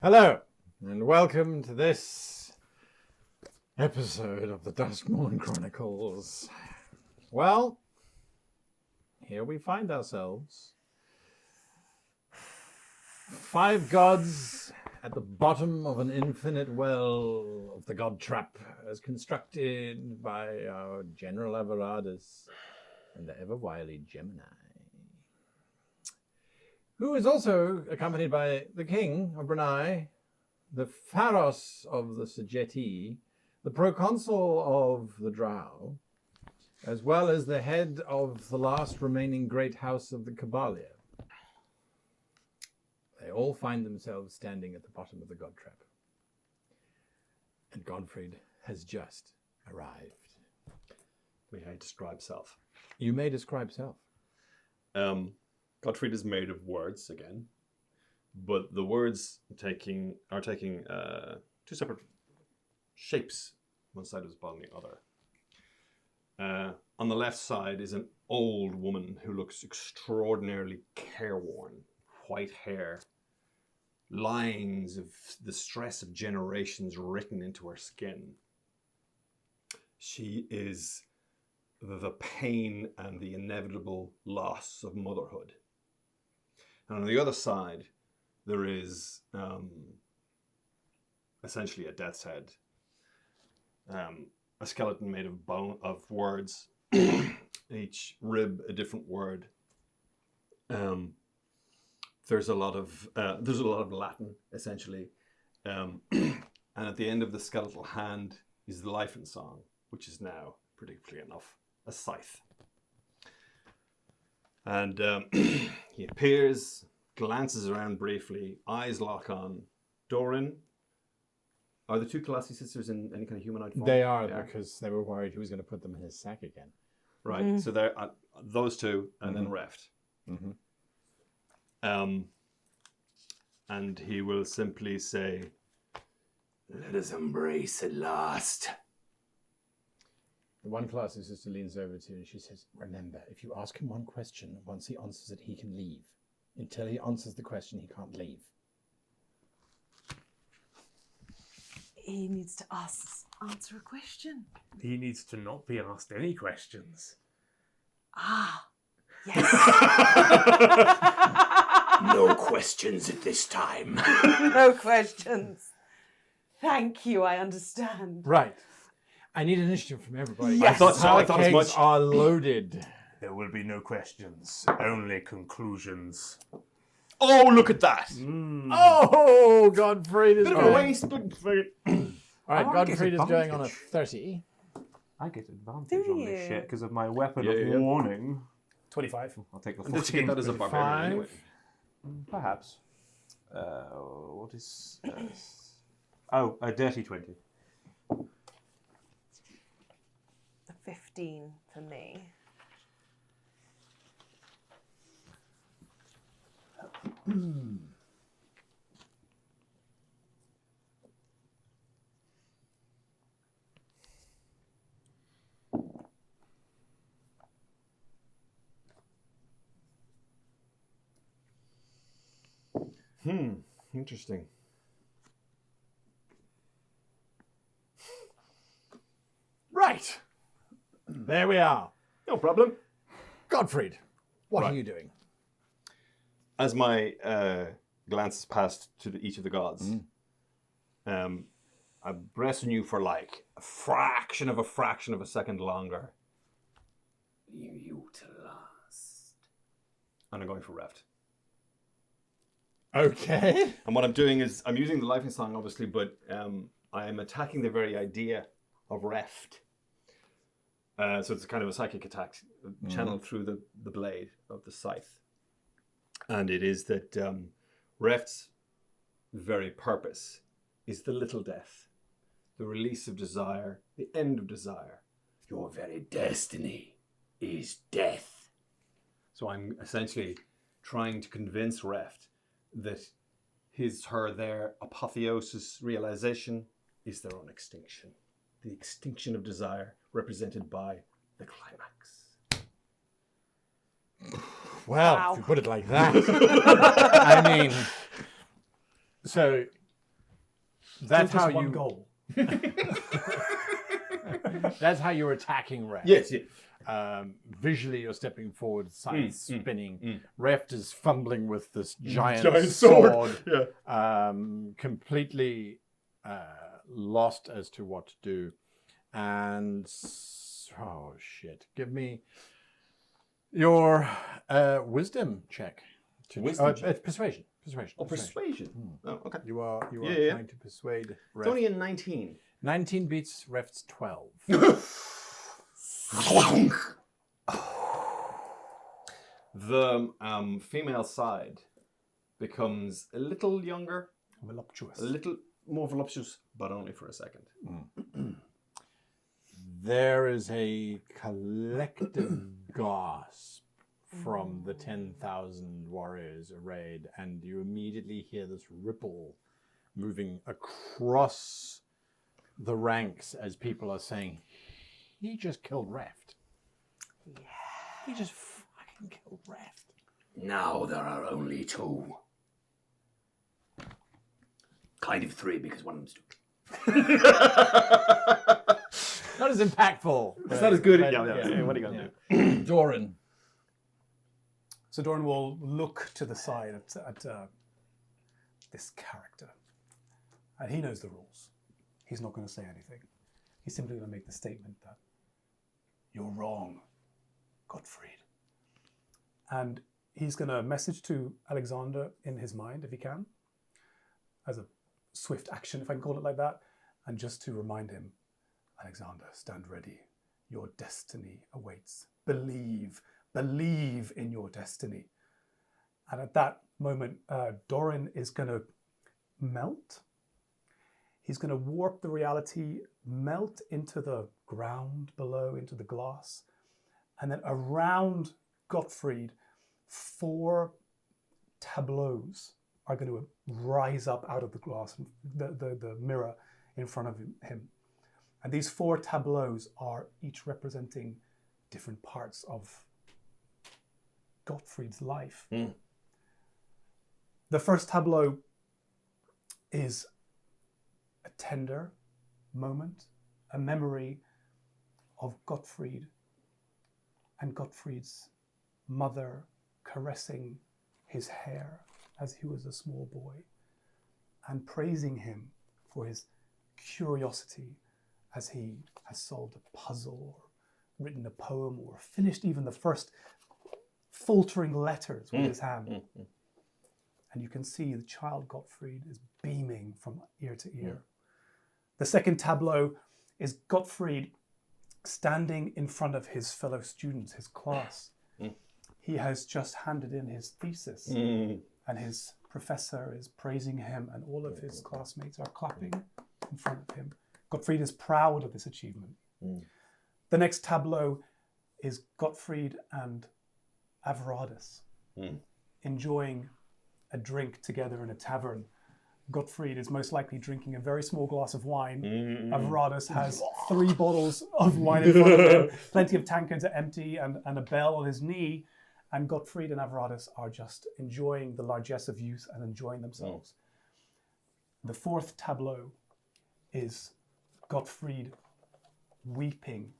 Hello, and welcome to this episode of the Duskmourn Chronicles. Well, here we find ourselves. 5 gods at the bottom of an infinite well of the god trap, as constructed by our General Everardus and the ever-wily Gemini, who is also accompanied by the king of Brunei, the Pharos of the Sajeti, the proconsul of the Drow, as well as the head of the last remaining great house of the Kabalia. They all find themselves standing at the bottom of the god trap. And Godfried has just arrived. May I describe self? You may describe self. Godfried is made of words again, but the words are taking 2 separate shapes. One side is upon the other. On the left side is an old woman who looks extraordinarily careworn. White hair, lines of the stress of generations written into her skin. She is the pain and the inevitable loss of motherhood. And on the other side, there is essentially a death's head, a skeleton made of bone, of words, each rib a different word. There's a lot of Latin, essentially, and at the end of the skeletal hand is the life and song, which is now, predictably enough, a scythe. And he appears, glances around briefly, eyes lock on. Doran, are the 2 Colossi sisters in any kind of humanoid form? They are, because they were worried he was going to put them in his sack again. Right, so they're those 2, and then Reft. Mm-hmm. And he will simply say, "Let us embrace at last." The one Colossi sister leans over to you and she says, "Remember, if you ask him one question, once he answers it, he can leave. Until he answers the question, he can't leave." He needs to answer a question. He needs to not be asked any questions. Ah, yes. No questions at this time. No questions. Thank you, I understand. Right. I need initiative from everybody. Yes. I thought so. I thought as Cakes much. are loaded. There will be no questions, only conclusions. Oh, look at that! Oh, Godfried is Bit of a going. waste, but All right, I Godfried get is going on a advantage. 30. I get advantage Do on you? this shit because of my weapon Yeah, of yeah. warning. 25. I'll take the did you get 14. that as a barbarian anyway? Perhaps. What is... a dirty 20. A 15 for me. Interesting. Right. There we are. No problem. Godfried, what Right. are you doing? As my glances passed to each of the gods, I'm pressing you for like a fraction of a second longer. You to last. And I'm going for Reft. Okay. And what I'm doing is, I'm using the Lightning Song, obviously, but I am attacking the very idea of Reft. So it's kind of a psychic attack channeled through the blade of the scythe. And it is that Reft's very purpose is the little death, the release of desire, the end of desire. Your very destiny is death. So I'm essentially trying to convince Reft that their apotheosis realization is their own extinction. The extinction of desire represented by the climax. Well, Wow. if you put it like that. I mean, so That's Just how one you. goal. That's how you're attacking Reft. Yes. Visually, you're stepping forward, side spinning. Reft is fumbling with this giant, sword. completely lost as to what to do. And oh shit! Give me your wisdom check. Wisdom check? It's persuasion. Persuasion. Oh, persuasion. Oh, okay. You are Yeah. trying to persuade. It's Reft. only a 19. 19 beats Reft's 12. The female side becomes a little younger, Voluptuous. a little more voluptuous, but only for a second. There is a collective gasp from the 10,000 warriors arrayed, and you immediately hear this ripple moving across the ranks as people are saying, he just killed Reft. Yeah. He just fucking killed Reft. Now there are only 2. Kind of 3 because one of them's stupid. Not as impactful. It's not as good. but- Yeah, what are you going to do? Doran. So Doran will look to the side at this character. And he knows the rules. He's not going to say anything. He's simply going to make the statement that you're wrong, Godfried. And he's going to message to Alexander in his mind, if he can, as a swift action, if I can call it like that, and just to remind him, Alexander, stand ready. Your destiny awaits. Believe in your destiny. And at that moment, Doran is going to melt. He's going to warp the reality, melt into the ground below, into the glass. And then around Godfried, 4 tableaus are going to rise up out of the glass, the mirror in front of him. And these 4 tableaus are each representing different parts of Godfried's life. The first tableau is a tender moment, a memory of Godfried and Godfried's mother caressing his hair as he was a small boy and praising him for his curiosity as he has solved a puzzle or written a poem or finished even the first faltering letters with his hand. And you can see the child Godfried is beaming from ear to ear. The second tableau is Godfried standing in front of his fellow students, his class. He has just handed in his thesis and his professor is praising him and all of his classmates are clapping in front of him. Godfried is proud of this achievement. The next tableau is Godfried and Avradis enjoying a drink together in a tavern. Godfried is most likely drinking a very small glass of wine. Avradis has 3 bottles of wine in front of him. Plenty of tankards are empty and a bell on his knee. And Godfried and Avradis are just enjoying the largesse of youth and enjoying themselves. The fourth tableau is Godfried weeping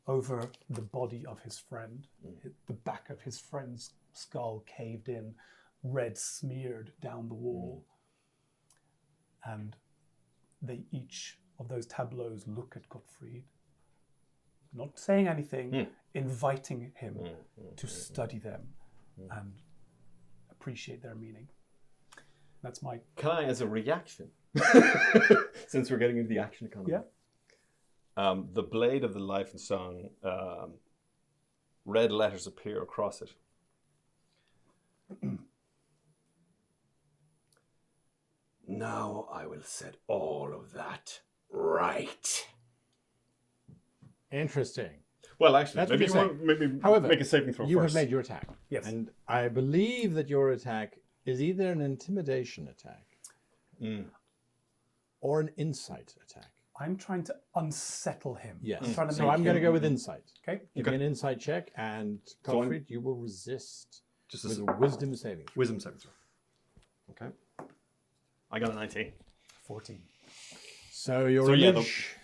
over the body of his friend. The back of his friend's skull caved in, red smeared down the wall. And they each of those tableaus look at Godfried, not saying anything, inviting him to study them and appreciate their meaning. That's my... Can I, as a reaction, since we're getting into the action economy, the blade of the life and song, red letters appear across it. Now I will set all of that right. Interesting. Well, actually, That's what maybe you're you want maybe However, make a saving throw you first. have made your attack. Yes. And I believe that your attack is either an intimidation attack or an insight attack. I'm trying to unsettle him. Yes. I'm trying to So make I'm going to him- go with insight. Okay. Give me an insight check, and So I'm- Godfried, you will resist Just with a a wisdom saving throw. wisdom saving throw. Okay. I got a 19. 14. So your So, yeah, image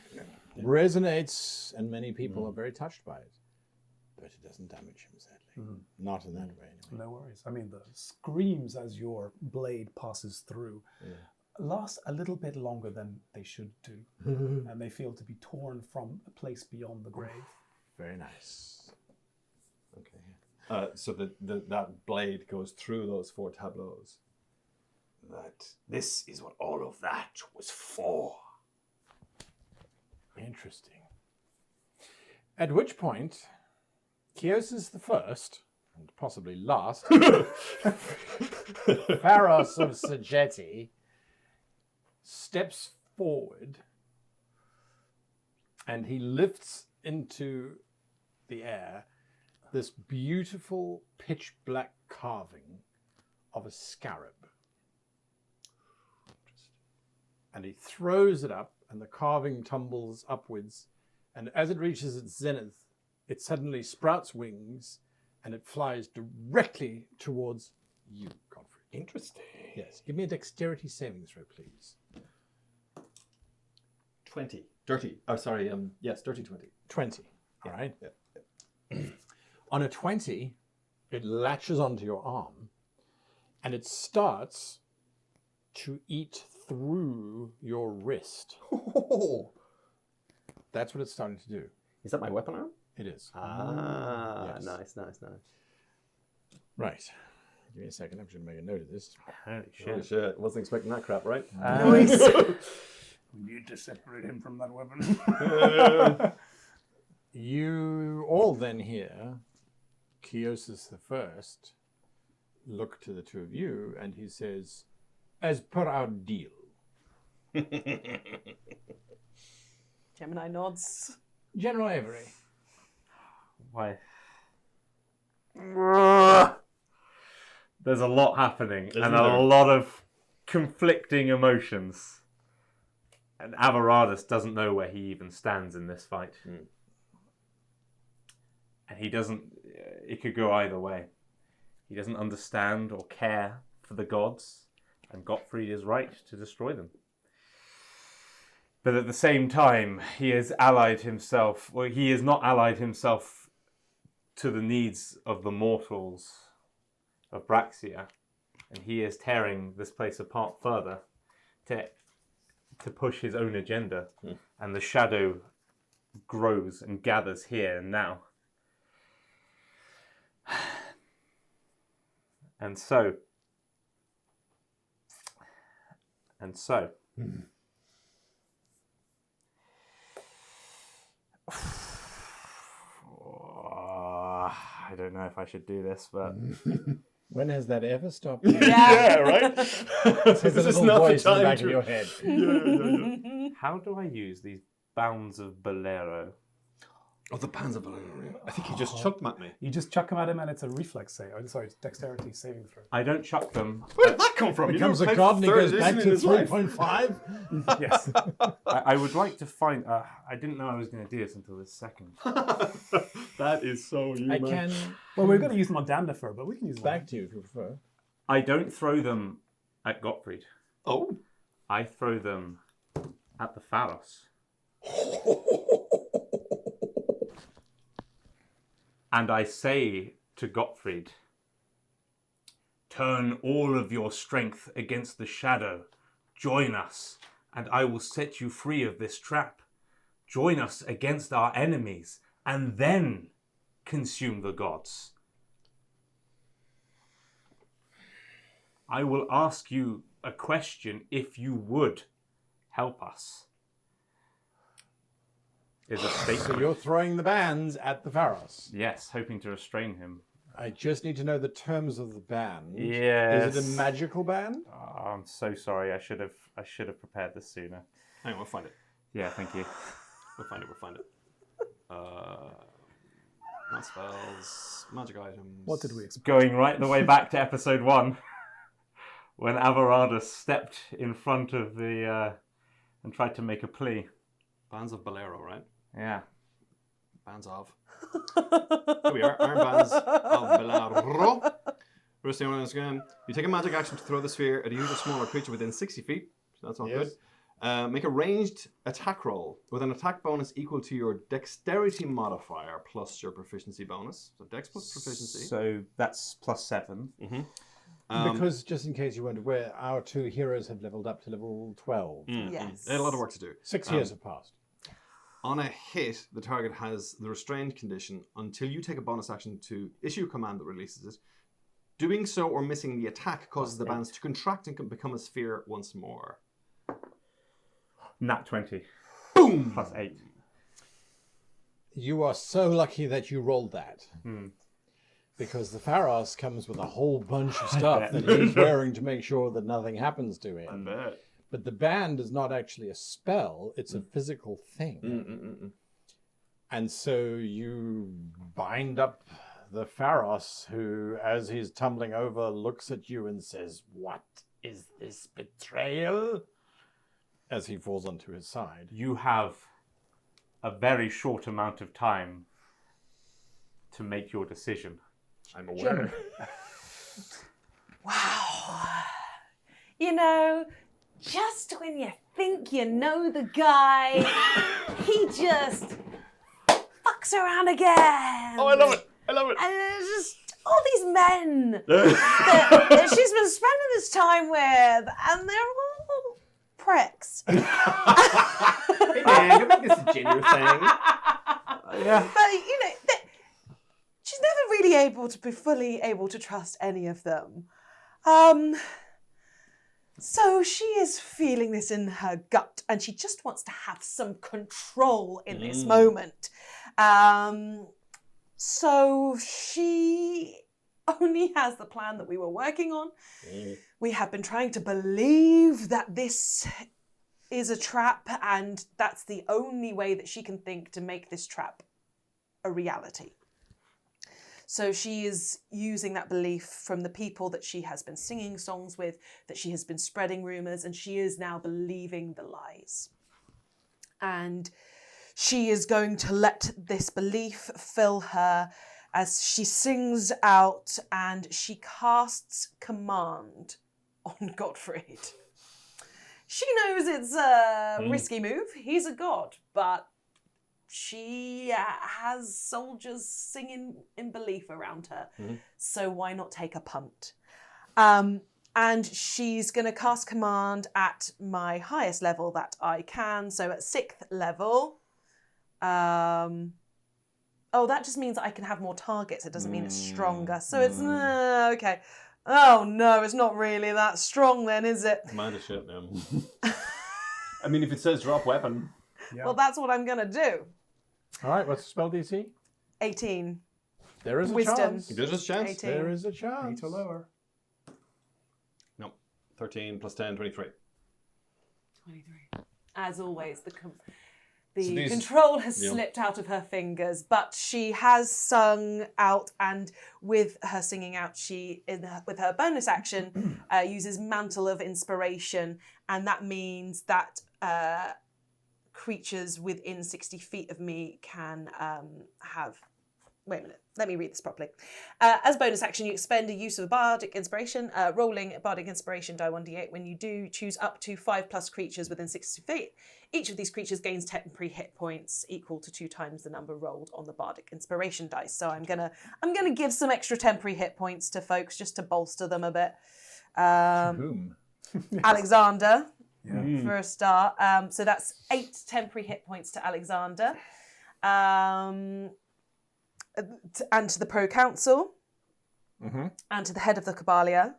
resonates, and many people are very touched by it. But it doesn't damage him, sadly. Not in that way, anyway. No worries. I mean, the screams as your blade passes through last a little bit longer than they should do. And they feel to be torn from a place beyond the grave. Very nice. Okay. So that blade goes through those 4 tableaus. This is what all of that was for. Interesting. At which point, Chiosis the First, and possibly last, Pharos of Sageti, steps forward and he lifts into the air this beautiful pitch black carving of a scarab. And he throws it up, and the carving tumbles upwards, and as it reaches its zenith, it suddenly sprouts wings, and it flies directly towards you, Godfrey. Interesting. Yes, give me a dexterity saving throw, please. 20. Dirty. Oh, sorry. Yes, dirty 20. 20, all right? Yeah. On a 20, it latches onto your arm, and it starts to eat through your wrist. That's what it's starting to do. Is that my weapon arm? It is. Ah, Yes. nice. Right. Give me a second. I'm just going to make a note of this. Holy shit. Wasn't expecting that crap, right? Nice. We need to separate him from that weapon. You all then hear Chiosis the First look to the two of you, and he says, "As per our deal." Gemini nods. General Avery. Why? There's a lot happening Isn't and there? a lot of conflicting emotions. And Avaradus doesn't know where he even stands in this fight. And he doesn't... It could go either way. He doesn't understand or care for the gods, and Godfried is right to destroy them. But at the same time, he has allied himself... Well, he has not allied himself to the needs of the mortals of Braxia, and he is tearing this place apart further to push his own agenda, and the shadow grows and gathers here and now. And so I don't know if I should do this, but When has that ever stopped? Yeah, right? Says a This is little not the voice in the time back to... of your head. Yeah. how do I use these bounds of Bolero? Oh, the pans of Bolero. I think he just chucked them at me. You just chuck him at him, and it's a reflex save. Oh, sorry, it's dexterity saving throw. I don't chuck them. Where did that come from? Becomes a You god and he third goes back edition to in his life. 3.5. Yes. I would like to find... I didn't know I was going to do this until this second. That is so you, I man. can Well, we're going to use them on Damnifer, but we can use them back to you if you prefer. I don't throw them at Godfried. Oh. I throw them at the Pharos. And I say to Godfried, turn all of your strength against the shadow. Join us, and I will set you free of this trap. Join us against our enemies, and then consume the gods. I will ask you a question if you would help us. Is a So statement. you're throwing the bands at the Pharos. Yes, hoping to restrain him. I just need to know the terms of the band. Yes. Is it a magical band? Oh, I'm so sorry. I should have prepared this sooner. Hang on, we'll find it. Yeah, thank you. We'll find it. Not spells, magic items. What did we expect? Going right the way back to episode 1, when Avaradus stepped in front of the and tried to make a plea. Bands of Bolero, right? Yeah. Bands of. Here we are. Armbands of Bolero. First thing on this game. You take a magic action to throw the sphere at a usual smaller creature within 60 feet. So that's all Yes. good. Make a ranged attack roll with an attack bonus equal to your dexterity modifier plus your proficiency bonus. So dex plus proficiency. So that's +7. Because, just in case you weren't aware, our 2 heroes have leveled up to level 12. Yes. They had a lot of work to do. 6 years have passed. On a hit, the target has the restrained condition until you take a bonus action to issue a command that releases it. Doing so or missing the attack causes the bands to contract and become a sphere once more. Nat 20. Boom! +8. You are so lucky that you rolled that. Because the Pharos comes with a whole bunch of stuff that he's wearing to make sure that nothing happens to him. I bet. But the band is not actually a spell, it's a physical thing. And so you bind up the Pharos, who, as he's tumbling over, looks at you and says, "What is this betrayal?" As he falls onto his side. You have a very short amount of time to make your decision. I'm aware. Wow. You know, just when you think you know the guy, he just fucks around again. Oh, I love it! I love it! And there's just all these men that she's been spending this time with, and they're all pricks. Hey man, don't make this a gender thing. Yeah. But, you know, she's never really able to be fully able to trust any of them. So she is feeling this in her gut, and she just wants to have some control in this moment. So she only has the plan that we were working on. We have been trying to believe that this is a trap, and that's the only way that she can think to make this trap a reality. So she is using that belief from the people that she has been singing songs with, that she has been spreading rumors, and she is now believing the lies. And she is going to let this belief fill her as she sings out and she casts command on Godfried. She knows it's a risky move. He's a god, but she has soldiers singing in belief around her. So why not take a punt? And she's going to cast command at my highest level that I can. So at 6th level. Oh, that just means I can have more targets. It doesn't mean it's stronger. So it's, okay. Oh no, it's not really that strong then, is it? Mind a shit now. I mean, if it says drop weapon. Yeah. Well, that's what I'm going to do. All right, what's the spell DC? 18. There is a Wisdom. chance. There's a chance. 18. There is a chance. 8 or lower. No. 13 plus 10, 23. 23. As always, the So these- control has yeah. slipped out of her fingers, but she has sung out, and with her singing out, with her bonus action, uses Mantle of Inspiration, and that means that creatures within 60 feet of me can have... Wait a minute, let me read this properly. As bonus action, you expend a use of a Bardic Inspiration. Rolling a Bardic Inspiration die 1d8. When you do, choose up to 5+ creatures within 60 feet. Each of these creatures gains temporary hit points equal to 2 times the number rolled on the Bardic Inspiration dice. So I'm gonna give some extra temporary hit points to folks just to bolster them a bit. Boom. Alexander, Yeah. for a start. So that's 8 temporary hit points to Alexander. And to the Pro Council, and to the head of the Cabalia.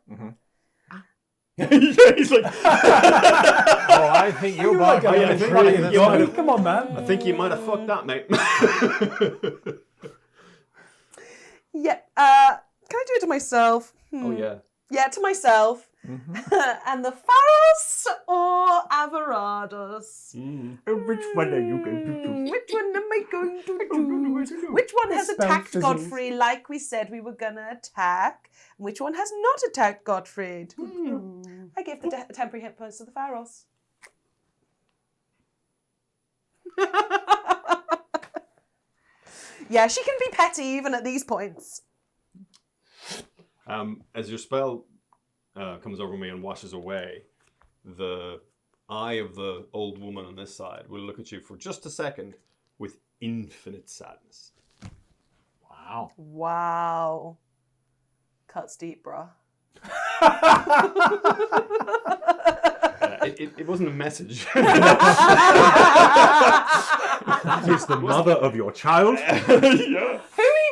He's like, Oh, I think you're like barking a in little front of bit. this You might one. have- Come on, man. I think you might have fucked that, mate. Yeah. Can I do it to myself? Oh, yeah. Yeah, to myself. And the Pharos or Avarados? Which one are you going to choose? Which one am I going to do? Which one has Spell attacked fizzles. Godfrey like we said we were going to attack? And which one has not attacked Godfried? I give the temporary hit points to the Pharos. Yeah, she can be petty even at these points. As your spell comes over me and washes away, the eye of the old woman on this side will look at you for just a second with infinite sadness. Wow. Wow. Cuts deep, bruh. It wasn't a message. Is the mother of your child? Yeah. Who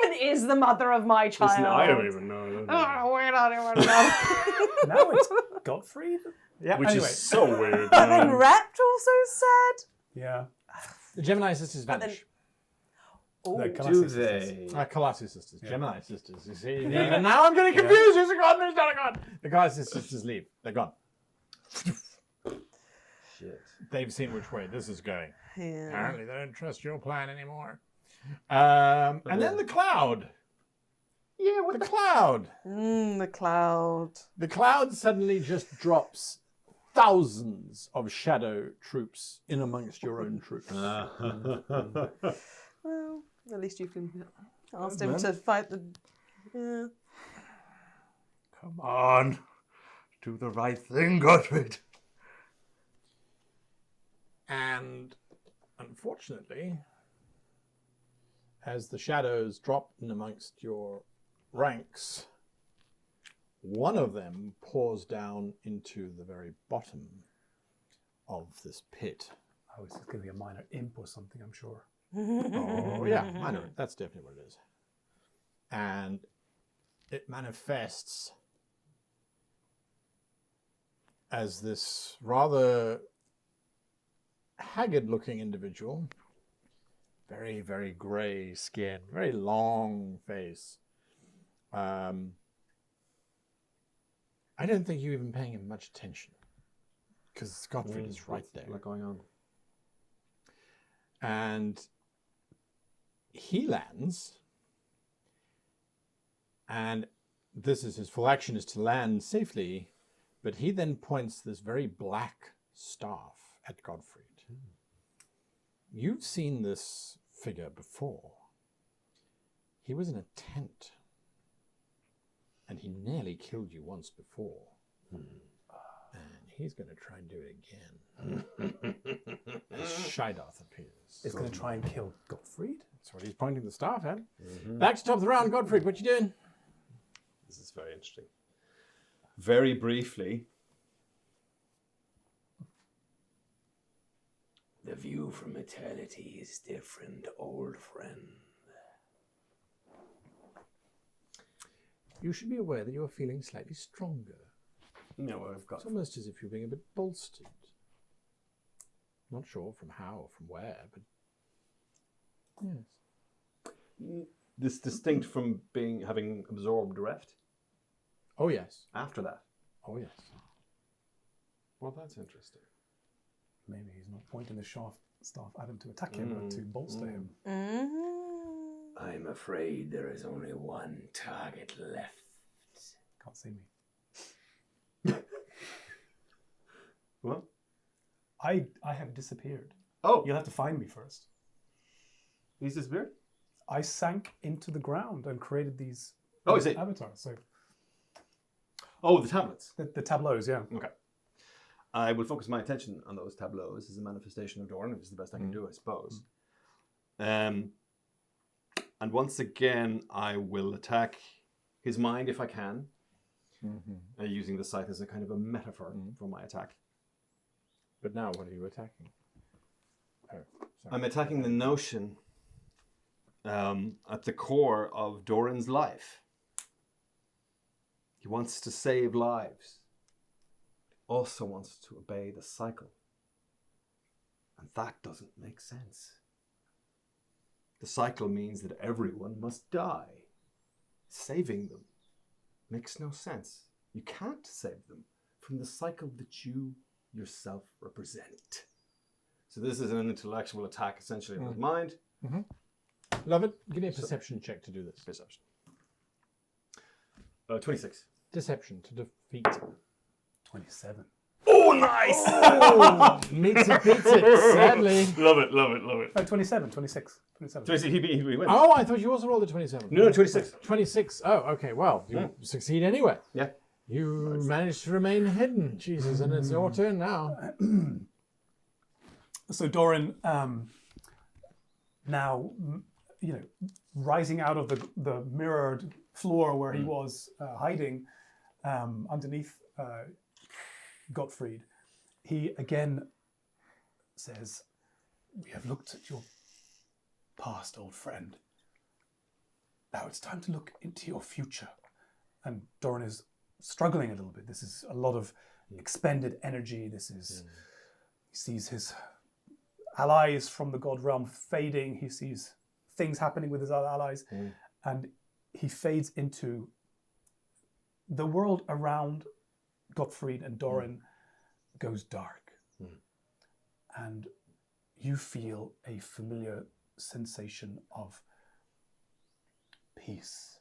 even is the mother of my child? Listen, I don't even know. Oh, we're not even know. Now it's Godfried? Yeah. Which Anyway. is so weird. And then Rept also said. Yeah. The Gemini sisters But then- vanish. Oh, The Do Colossi sisters. they? Colossi sisters. Yeah. Gemini sisters. You see? Even now I'm getting confused. Who's a god and who's not a god? The Colossi sisters leave. They're gone. Shit. They've seen which way this is going. yeah. Apparently they don't trust your plan anymore. And then the cloud. Yeah, what the cloud? The cloud. The cloud suddenly just drops thousands of shadow troops in amongst your own troops. Well, at least you can ask Good him man. to fight the. Yeah. Come on. Do the right thing, Godfried. And unfortunately, as the shadows drop in amongst your ranks, one of them pours down into the very bottom of this pit. Oh, it's going to be a minor imp or something, I'm sure. Oh, yeah, minor. That's definitely what it is. And it manifests as this rather haggard-looking individual, very, very grey skin, very long face. I don't think you're even paying him much attention because Godfried is right there. What's going on? And he lands, and this is his full action, is to land safely, but he then points this very black staff at Godfried. You've seen this figure before. He was in a tent, and he nearly killed you once before. And he's going to try and do it again. As Shaidoth appears. It's going to try and kill Godfried? That's what he's pointing the staff at. Back to top of the round, Godfried, what you doing? This is very interesting. Very briefly, The view from eternity is different, old friend. You should be aware that you are feeling slightly stronger. no, I've got It's almost as if you're being a bit bolstered. Not sure from how or from where, but yes. this distinct from having absorbed Reft. Oh yes. After that, Oh yes. well, that's interesting. Maybe he's not pointing the staff at him to attack him, but to bolster him. I'm afraid there is only one target left. Can't see me. What? I have disappeared. Oh, You'll have to find me first. he's disappeared. I sank into the ground and created these Oh, is it? avatars. So Oh, the tablets. the tableaus, yeah. Okay. I will focus my attention on those tableaus as a manifestation of Doran, which is the best I can do, I suppose. And once again, I will attack his mind if I can, using the scythe as a kind of a metaphor for my attack. But now what are you attacking? Oh, sorry. I'm attacking the notion at the core of Doran's life. He wants to save lives. Also wants to obey the cycle. And that doesn't make sense. The cycle means that everyone must die. Saving them makes no sense. You can't save them from the cycle that you yourself represent. So this is an intellectual attack essentially on his mind. Love it. Give me a perception check to do this. Perception. 26. Deception to defeat. 27. Oh, nice! Oh, meets it, beats it, sadly. Love it, love it, love it. Oh, 27, 26. 27. He wins. Oh, I thought you also rolled a 27. No, 26. 26. Oh, okay. Well, you succeed anyway. Yeah. You managed to remain hidden, Jesus, and it's your turn now. So Doran, now, rising out of the mirrored floor where he was hiding underneath Godfried, he again says, "We have looked at your past, old friend. Now it's time to look into your future." And Doran is struggling a little bit. This is a lot of expended energy. He sees his allies from the god realm fading. He sees things happening with his other allies. And he fades into the world around Godfried and Doran goes dark. And you feel a familiar sensation of peace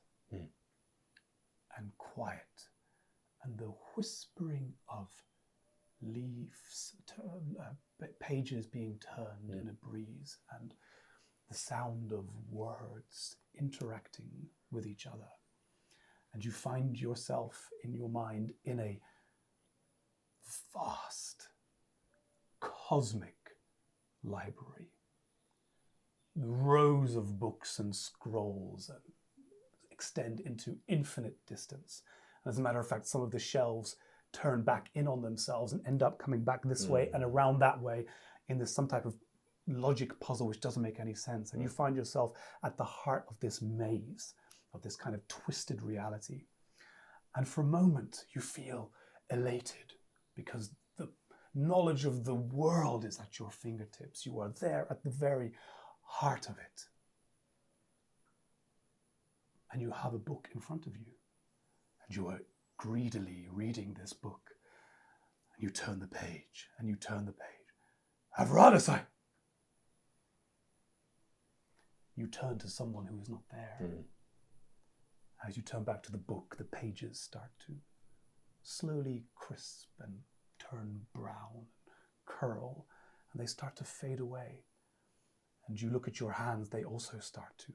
and quiet, and the whispering of leaves, pages being turned in a breeze, and the sound of words interacting with each other. And you find yourself in your mind in a vast, cosmic library. Rows of books and scrolls extend into infinite distance. As a matter of fact, some of the shelves turn back in on themselves and end up coming back this way and around that way in this some type of logic puzzle which doesn't make any sense. And you find yourself at the heart of this maze, of this kind of twisted reality. And for a moment, you feel elated because the knowledge of the world is at your fingertips. You are there at the very heart of it. And you have a book in front of you. And you are greedily reading this book. And you turn the page, and you turn the page. Avradasai! You turn to someone who is not there. As you turn back to the book, the pages start to slowly crisp and turn brown, curl, and they start to fade away. And you look at your hands, they also start to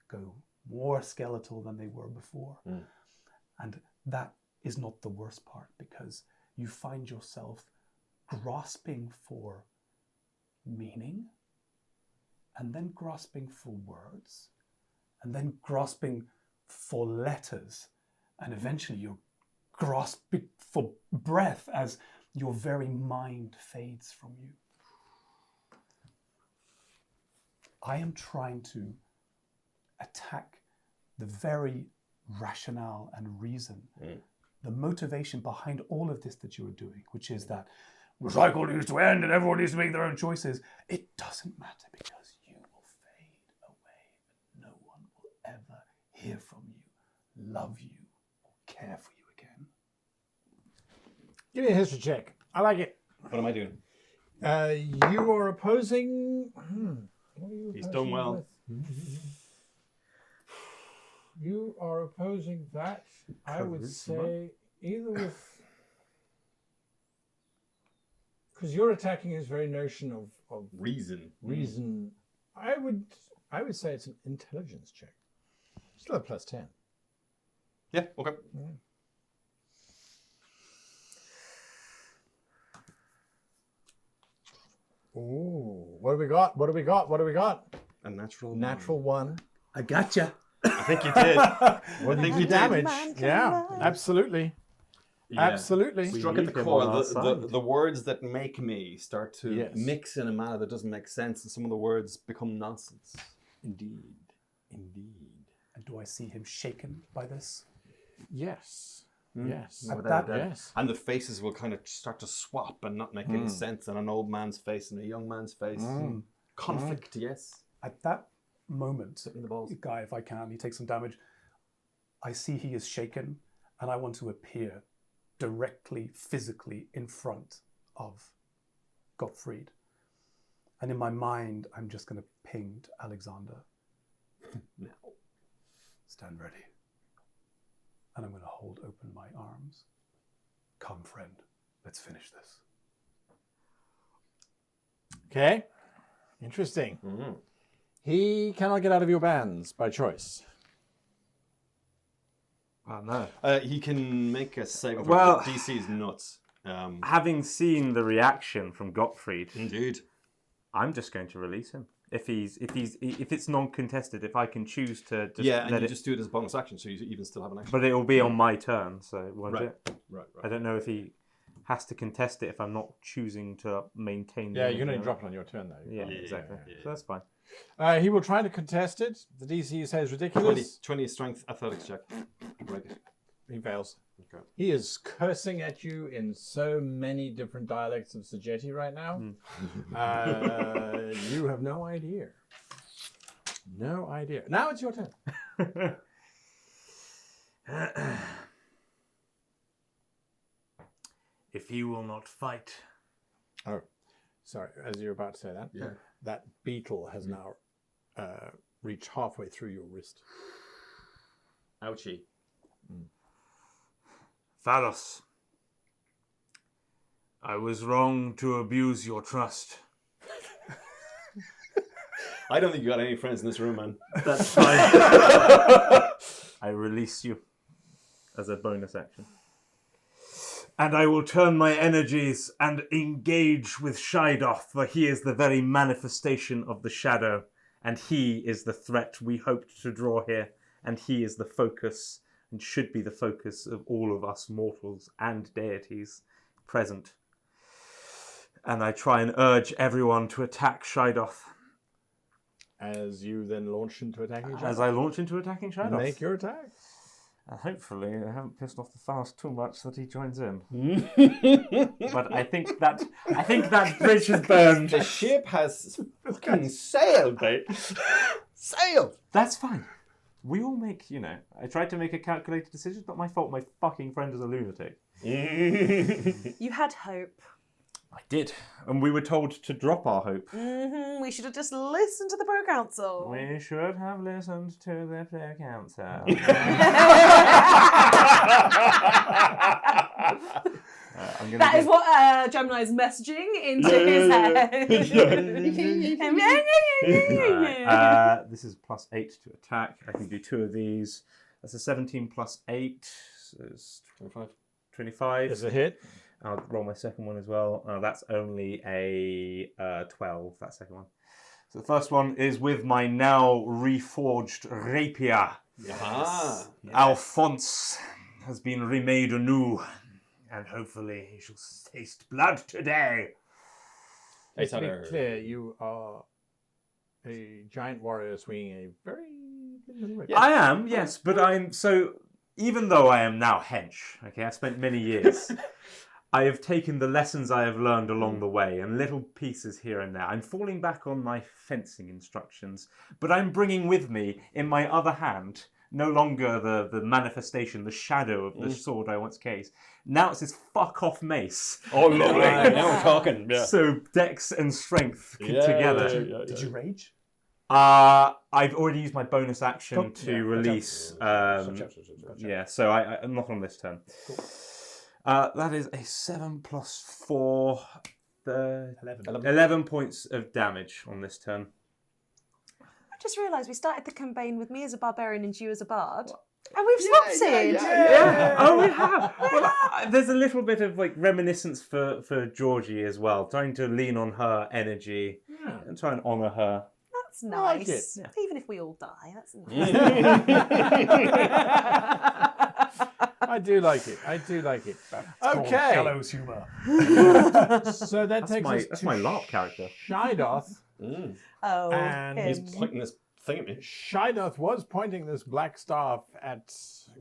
go more skeletal than they were before. And that is not the worst part, because you find yourself grasping for meaning, and then grasping for words, and then grasping for letters, and eventually you're grasping for breath as your very mind fades from you. I am trying to attack the very rationale and reason, the motivation behind all of this that you are doing, which is that the cycle needs to end and everyone needs to make their own choices. It doesn't matter, because you will fade away and no one will ever hear from you, love you, or care for you again. Give me a history check. I like it. What am I doing? You are opposing... what are you He's opposing done well. with? You are opposing that, I would Charisma? say, either with... Because you're attacking his very notion of Reason. I would say it's an intelligence check. Still a plus 10. Yeah, okay. Ooh, what do we got? What do we got? What do we got? A natural Natural one. I gotcha. I think you did. What think you you did. damage? Man can Yeah, lie. absolutely. Yeah. Absolutely. Struck at the need him core. on our The side. words that make me start to Yes. mix in a manner that doesn't make sense, and some of the words become nonsense. Indeed. Indeed. And do I see him shaken by this? Yes. Yes. At Without that- a doubt. Yes. And the faces will kind of start to swap and not make any sense. And an old man's face and a young man's face. Conflict, yes. At that moment, In the balls. guy, if I can, he takes some damage. I see he is shaken, and I want to appear directly, physically in front of Godfried. And in my mind, I'm just going to ping to Alexander. No. Stand ready. And I'm going to hold open my arms. Come, friend. Let's finish this. Okay. Interesting. He cannot get out of your bands by choice. Oh, no. He can make a saving throw. Well- but DC is nuts. Having seen the reaction from Godfried, Indeed. I'm just going to release him. If it's non-contested, if I can choose to just Yeah, and let you it, just do it as a bonus action, so you even still have an action. but it will be on my turn, so won't Right. it? Right, I don't know if he has to contest it if I'm not choosing to maintain. the Yeah, you can energy. only drop it on your turn, though. Yeah, exactly. yeah. So that's fine. He will try to contest it. The DC says ridiculous. 20 strength athletics check. Break it. He fails. Okay. He is cursing at you in so many different dialects of Sajeti right now. You have no idea. No idea. Now it's your turn. If you will not fight, Oh, sorry. As you're about to say that, Yeah. that beetle has now reached halfway through your wrist. Ouchie. Phalos, I was wrong to abuse your trust. I don't think you got any friends in this room, man. That's fine. I release you as a bonus action. And I will turn my energies and engage with Shaidoth, for he is the very manifestation of the shadow, and he is the threat we hoped to draw here, and he is the focus, and should be the focus of all of us mortals and deities present. And I try and urge everyone to attack Shaidoth. As you then launch into attacking each As other. I launch into attacking Shaidoth. Make your attack. And hopefully I haven't pissed off the Faust too much that he joins in. But I think that bridge is burned. The ship has fucking sailed, mate. Sailed! That's fine. We all make, I tried to make a calculated decision. It's not my fault my fucking friend is a lunatic. You had hope. I did. And we were told to drop our hope. We should have just listened to the Pro Council. We should have listened to the player council. That is what Gemini's messaging into his head. Alright, this is +8 to attack. I can do 2 of these. That's a 17 + 8. So it's 25. It's a hit. I'll roll my second one as well. That's only a 12, that second one. So the first one is with my now reforged rapier. Ah, Alphonse has been remade anew, and hopefully he shall taste blood today. To be clear, you are a giant warrior swinging a very little whip. I am, yes, but even though I am now hench, okay, I've spent many years, I have taken the lessons I have learned along the way and little pieces here and there. I'm falling back on my fencing instructions, but I'm bringing with me, in my other hand, no longer the manifestation, the shadow of the sword I once cased. Now it's this fuck-off mace. Oh, lovely. Now we're talking. Yeah. So dex and strength together. Did you rage? I've already used my bonus action to release. Gotcha. Yeah, so I'm not on this turn. Cool. That is a 7 + 4, 11 points of damage on this turn. I just realised we started the campaign with me as a barbarian and you as a bard. And we've swapped it. Oh, we have. Well, there's a little bit of reminiscence for Georgie as well, trying to lean on her energy and try and honour her. That's like nice. it. Even if we all die, that's nice. I do like it. Okay. Gallows humour. So that takes us That's to my LARP character. Shaidoth. Oh, And him. He's pointing this thing at me. Shaidoth was pointing this black staff at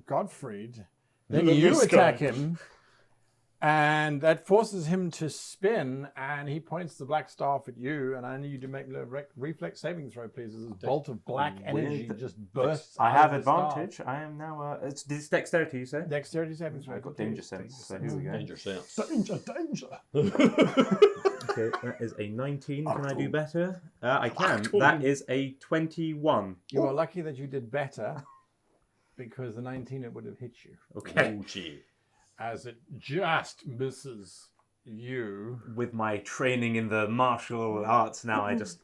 Godfried. Then Look, you this attack guy. him, and that forces him to spin, and he points the black staff at you, and I need you to make a reflex saving throw, please, as this bolt of black energy just bursts I out have of the staff. advantage. I am now. It's dexterity, you say? Dexterity saving throw. I've got danger sense, so here we go. Danger sense. Danger. Okay, that is a 19. Can I do better? I can. That is a 21. You are lucky that you did better, because the 19 it would have hit you, Okay. Ouchie. as it just misses you. With my training in the martial arts now, I just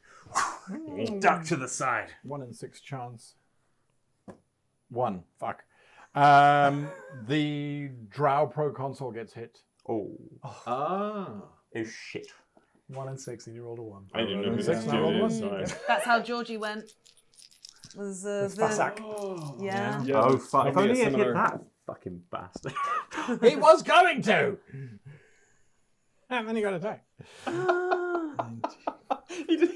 duck to the side. 1 in 6 chance. 1. Fuck. The Drow proconsul gets hit. Oh. Ah. Oh, shit. 1 and 6, and you rolled a 1. I didn't know who Six, this now roll dude one. is. Sorry. That's how Georgie went. Was Fasak. yeah. Yeah, Oh, it's fuck. If probably only a it hit similar- that fucking bastard. He was going to! And then he got attacked. He didn't.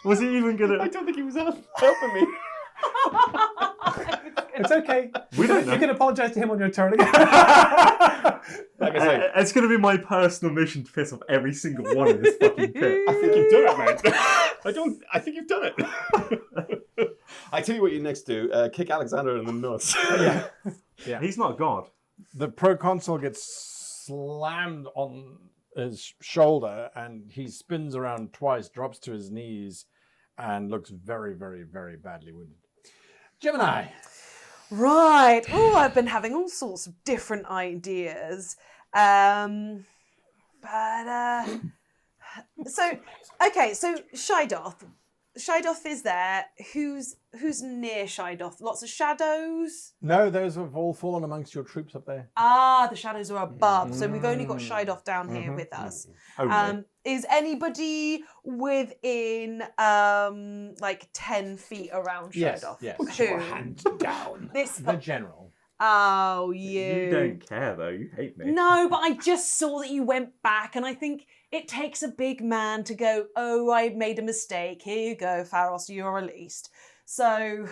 Was he even gonna? I don't think he was helping me. It's okay. We don't know. You can apologise to him on your turn again. Like I say, It's gonna be my personal mission to piss off every single one in this fucking pit. I think you've done it, mate. I think you've done it. I tell you what you next do. Kick Alexander in the nuts. Yeah. He's not a god. The proconsul gets slammed on his shoulder and he spins around twice, drops to his knees, and looks very, very, very badly wounded. Gemini. Right. Oh, I've been having all sorts of different ideas. So Shidoth. Shidoth is there. Who's near Shidoth? Lots of shadows. No, those have all fallen amongst your troops up there. Ah, the shadows are above. So we've only got Shidoth down here with us. Only. Is anybody within like 10 feet around Yes, Shidoth? yes. Put your hand down. The general. Oh, You don't care though. You hate me. No, but I just saw that you went back, and I think it takes a big man to go, oh, I made a mistake. Here you go, Pharos, you're released. So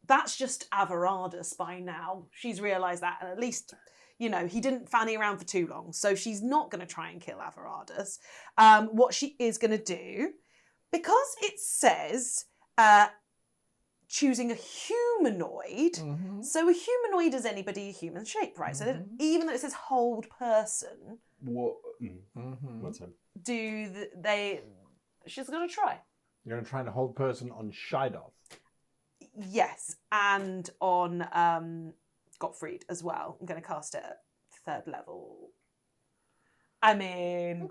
that's just Avaradus by now. She's realised that, and at least, you know, he didn't fanny around for too long, so she's not going to try and kill Avaradus. What she is going to do, because it says choosing a humanoid. So a humanoid is anybody a human shape, right? So even though it says hold person, What? One time. she's going to try. You're going to try and hold person on Shidoth. Yes, and on Godfried as well. I'm going to cast it at 3rd level. I mean,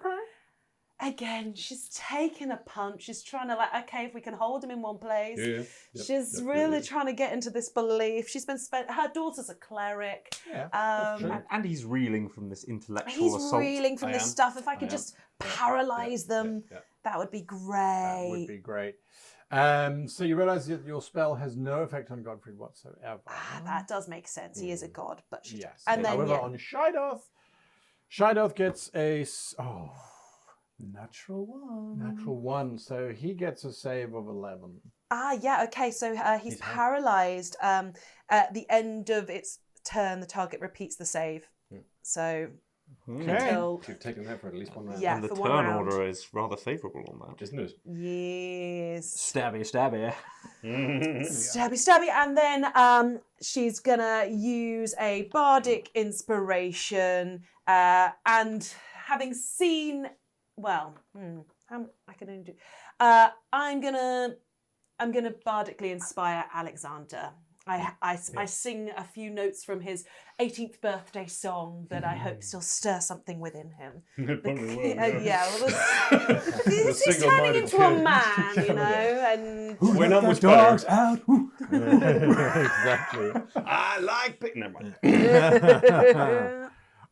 again, she's taking a punch. She's trying to okay, if we can hold him in one place. Yeah. She's really trying to get into this belief. She's been her daughter's a cleric. Yeah, that's true. And he's reeling from this intellectual He's assault. reeling from I this am. stuff. If I could I just paralyze them, Yeah. that would be great. That would be great. So you realise that your spell has no effect on Godfried whatsoever. That does make sense. He is a god, but she. Yes. And then However, on Shidoth gets a Natural 1. natural 1, so he gets a save of 11. yeah. Okay. So he's paralyzed. At the end of its turn, the target repeats the save. So until You've taken that for at least one round. yeah, And the for turn one round. order is rather favourable on that. Isn't it? Yes. Stabby, stabby. Stabby, and then she's gonna use a bardic inspiration, and having seen, how I can only do. I'm gonna bardically inspire Alexander. I sing a few notes from his 18th birthday song that I hope still stir something within him. He's turning into a man, you know, and We're not much Dogs better. out. Exactly. I like picking them.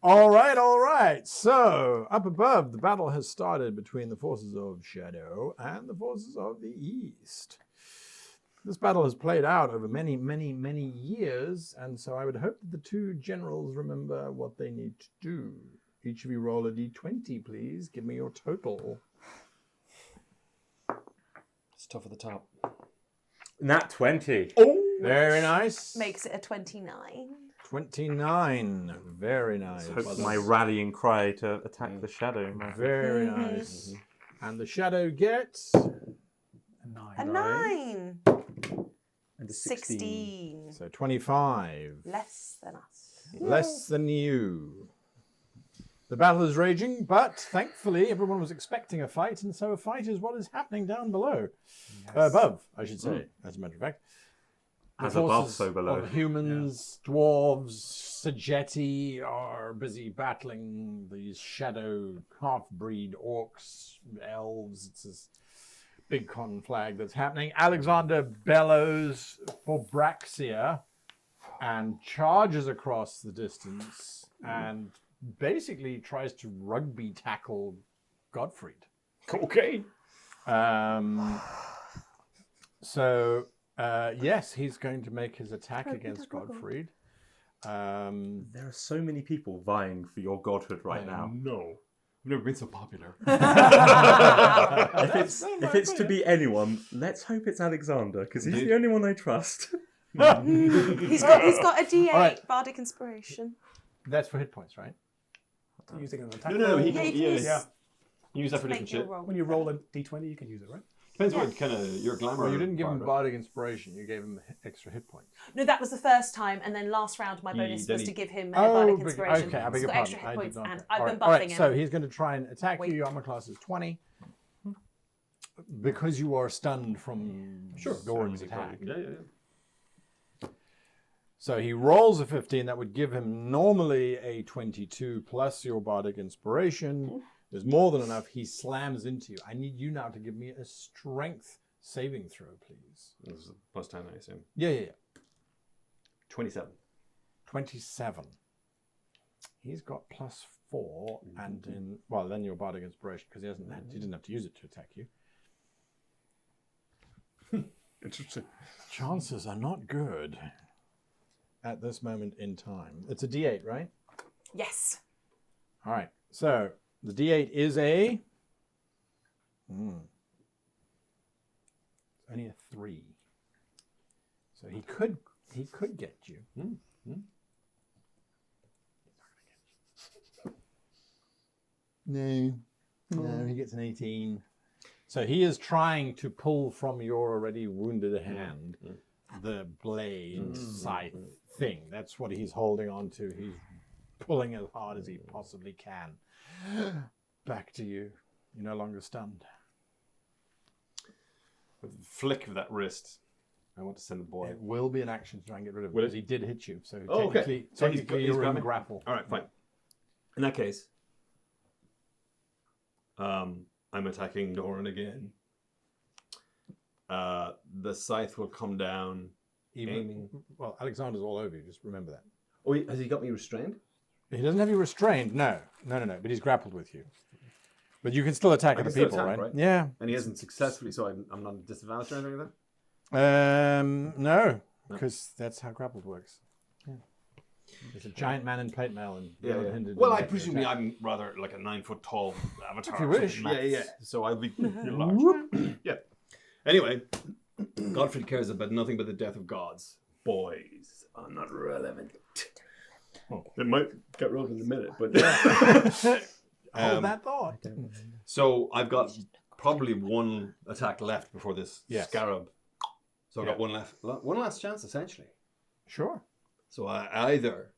All right. So, up above, the battle has started between the forces of Shadow and the forces of the East. This battle has played out over many, many, many years, and so I would hope that the two generals remember what they need to do. Each of you roll a d20, please. Give me your total. It's tough at the top. Nat 20. Very nice. makes it a 29. 29. Very nice. Hope my rallying cry to attack the shadow. Very nice. And the Shadow gets... A 9. And a 16. So 25. Less than us. Less than you. The battle is raging, but thankfully everyone was expecting a fight, and so a fight is what is happening down below. Above, I should say, as a matter of fact. As The above, forces so below. Of humans, dwarves, Sajeti are busy battling these shadow half-breed orcs, elves. It's this big conflag that's happening. Alexander bellows for Braxia. and charges across the distance and basically tries to rugby tackle Godfried. Okay. Yes, he's going to make his attack against Godfried. There are so many people vying for your godhood right now. No. I've never been so popular. If it's to be anyone, let's hope it's Alexander, because he's the only one I trust. He's got a D8 right. bardic inspiration. That's for hit points, right? Using an attack. No, he Yeah, can you can use- Yeah. use that for Make different your shit. roll. When you roll a d20, you can use it, right? Depends what kind of your glamour. Well, you didn't give him part, right? bardic inspiration. You gave him extra hit points. No, that was the first time, and then last round my bonus then was he- to give him a bardic beg- inspiration. okay, I beg He's your got pardon. extra I hit did points, not and know. I've All been right, all right, buffing him. so he's going to try and attack Wait. you. Your armor class is 20. Because you are stunned from Doran's attack. Yeah. So he rolls a 15. That would give him normally a 22 plus your bardic inspiration. There's more than enough. He slams into you. I need you now to give me a strength saving throw, please. This is plus 10, I assume. Yeah. 27. 27. He's got plus 4, and then your bardic inspiration, because he didn't have to use it to attack you. Interesting. Chances are not good at this moment in time. It's a D8, right? Yes. All right. So the D8 is a. It's only a 3. So he could get you. No, he gets an 18. So he is trying to pull from your already wounded hand the blade scythe thing. That's what he's holding on to. He's pulling as hard as he possibly can. Back to you. You're no longer stunned. With a flick of that wrist, I want to send the boy. It will be an action to try and get rid of him Will it? because he did hit you. So Oh, okay. technically, So he's technically got you're in me? grapple. All right, fine. In that case, I'm attacking Doran again. The scythe will come down. Aiming. Well, Alexander's all over you. Just remember that. Oh, has he got me restrained? He doesn't have you restrained. No. But he's grappled with you. But you can still attack I other can still people, attack, right? right? Yeah. And he hasn't successfully, so I'm not disadvantaged or anything like that? No, because that's how grappled works. Yeah. There's a giant man in plate mail and hindered. Well, I presume I'm rather like a 9 foot tall avatar. If you or wish. something. Yeah. So I'll be large. Yeah. Anyway, Godfried cares about nothing but the death of gods. Boys are not relevant. Oh, it might get relevant in a minute, but Hold that thought. so I've got probably one attack left before this Yes. scarab. So I've got one last chance essentially. Sure. So I either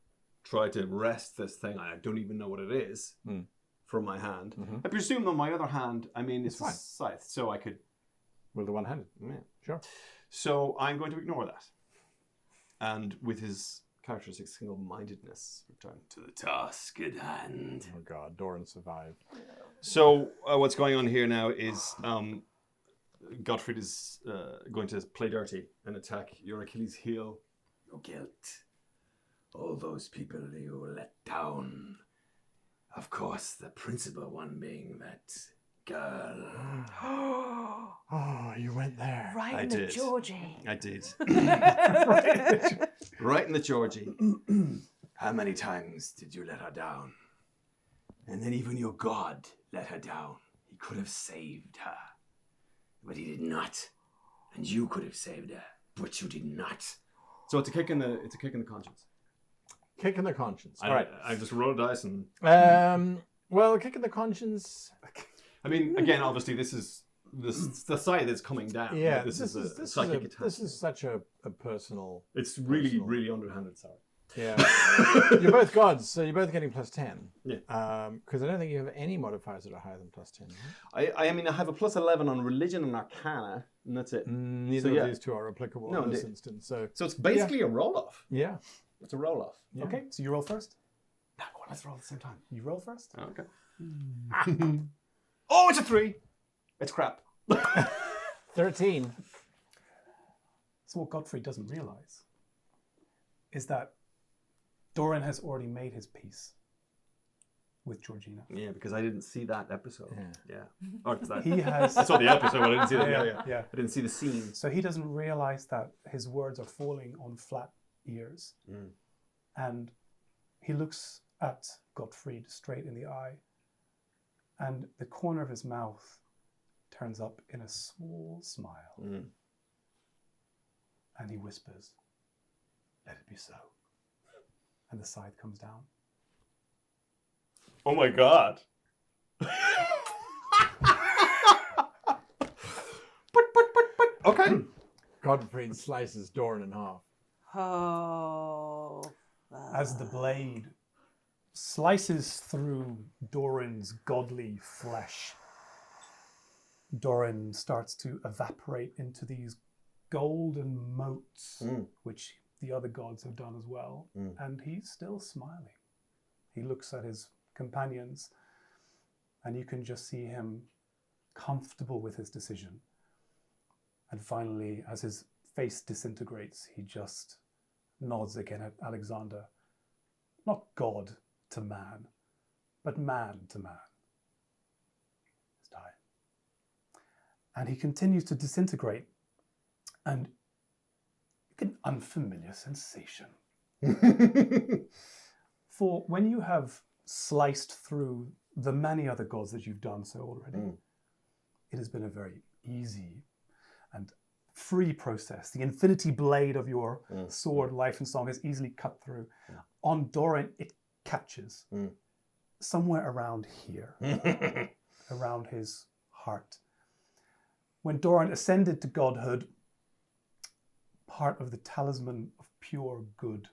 try to wrest this thing, I don't even know what it is, from my hand. I presume on my other hand, I mean, it's a fine. scythe, so I could. With the one-handed. Yeah. Sure. So I'm going to ignore that. And with his characteristic single-mindedness, return to the task at hand. Oh God, Doran survived. So what's going on here now is Godfried is going to play dirty and attack your Achilles heel. Your guilt. All those people you let down. Of course, the principal one being that girl. Oh, you went there. Right I in the did. Georgie. I did. Right in the Georgie. How many times did you let her down? And then even your God let her down. He could have saved her. But he did not. And you could have saved her. But you did not. So it's a kick in the conscience. Kick in the conscience. All right. I just rolled dice and. Well, kick in the conscience. I mean, again, obviously, this is the side that's coming down. Yeah. Like, this is a psychic attack. This is such a personal. It's really, personal. really underhanded. Sorry. Yeah. You're both gods, so you're both getting plus 10. Yeah. Because I don't think you have any modifiers that are higher than plus 10. Right? I mean, I have a plus 11 on religion and arcana, and that's it. Neither So, yeah. of these two are applicable No, in this indeed. instance. So So it's basically a roll off. yeah. It's a roll off. Yeah. Okay, so you roll first. Now, go on, let's roll at the same time. You roll first. Oh, okay. Oh, it's a 3. It's crap. 13. So what Godfrey doesn't realize is that Doran has already made his peace with Georgina. Yeah, because I didn't see that episode. Yeah. Or that, He has. I saw the episode, but I didn't see the Yeah. I didn't see the scene. So he doesn't realize that his words are falling on flat ears. And he looks at Godfried straight in the eye, and the corner of his mouth turns up in a small smile. And he whispers, "Let it be so." And the scythe comes down. Oh my god. Okay. Godfried slices Doran in half. Oh. As the blade slices through Doran's godly flesh, Doran starts to evaporate into these golden motes, which the other gods have done as well. And he's still smiling. He looks at his companions, and you can just see him comfortable with his decision. And finally, as his face disintegrates, he just nods again at Alexander. Not God to man, but man to man. He's dying. And he continues to disintegrate, and you get an unfamiliar sensation. For when you have sliced through the many other gods that you've done so already, it has been a very easy and free process. The infinity blade of your sword, Life and Song, has easily cut through. On Doran, it catches somewhere around here, around his heart. When Doran ascended to godhood, part of the talisman of pure good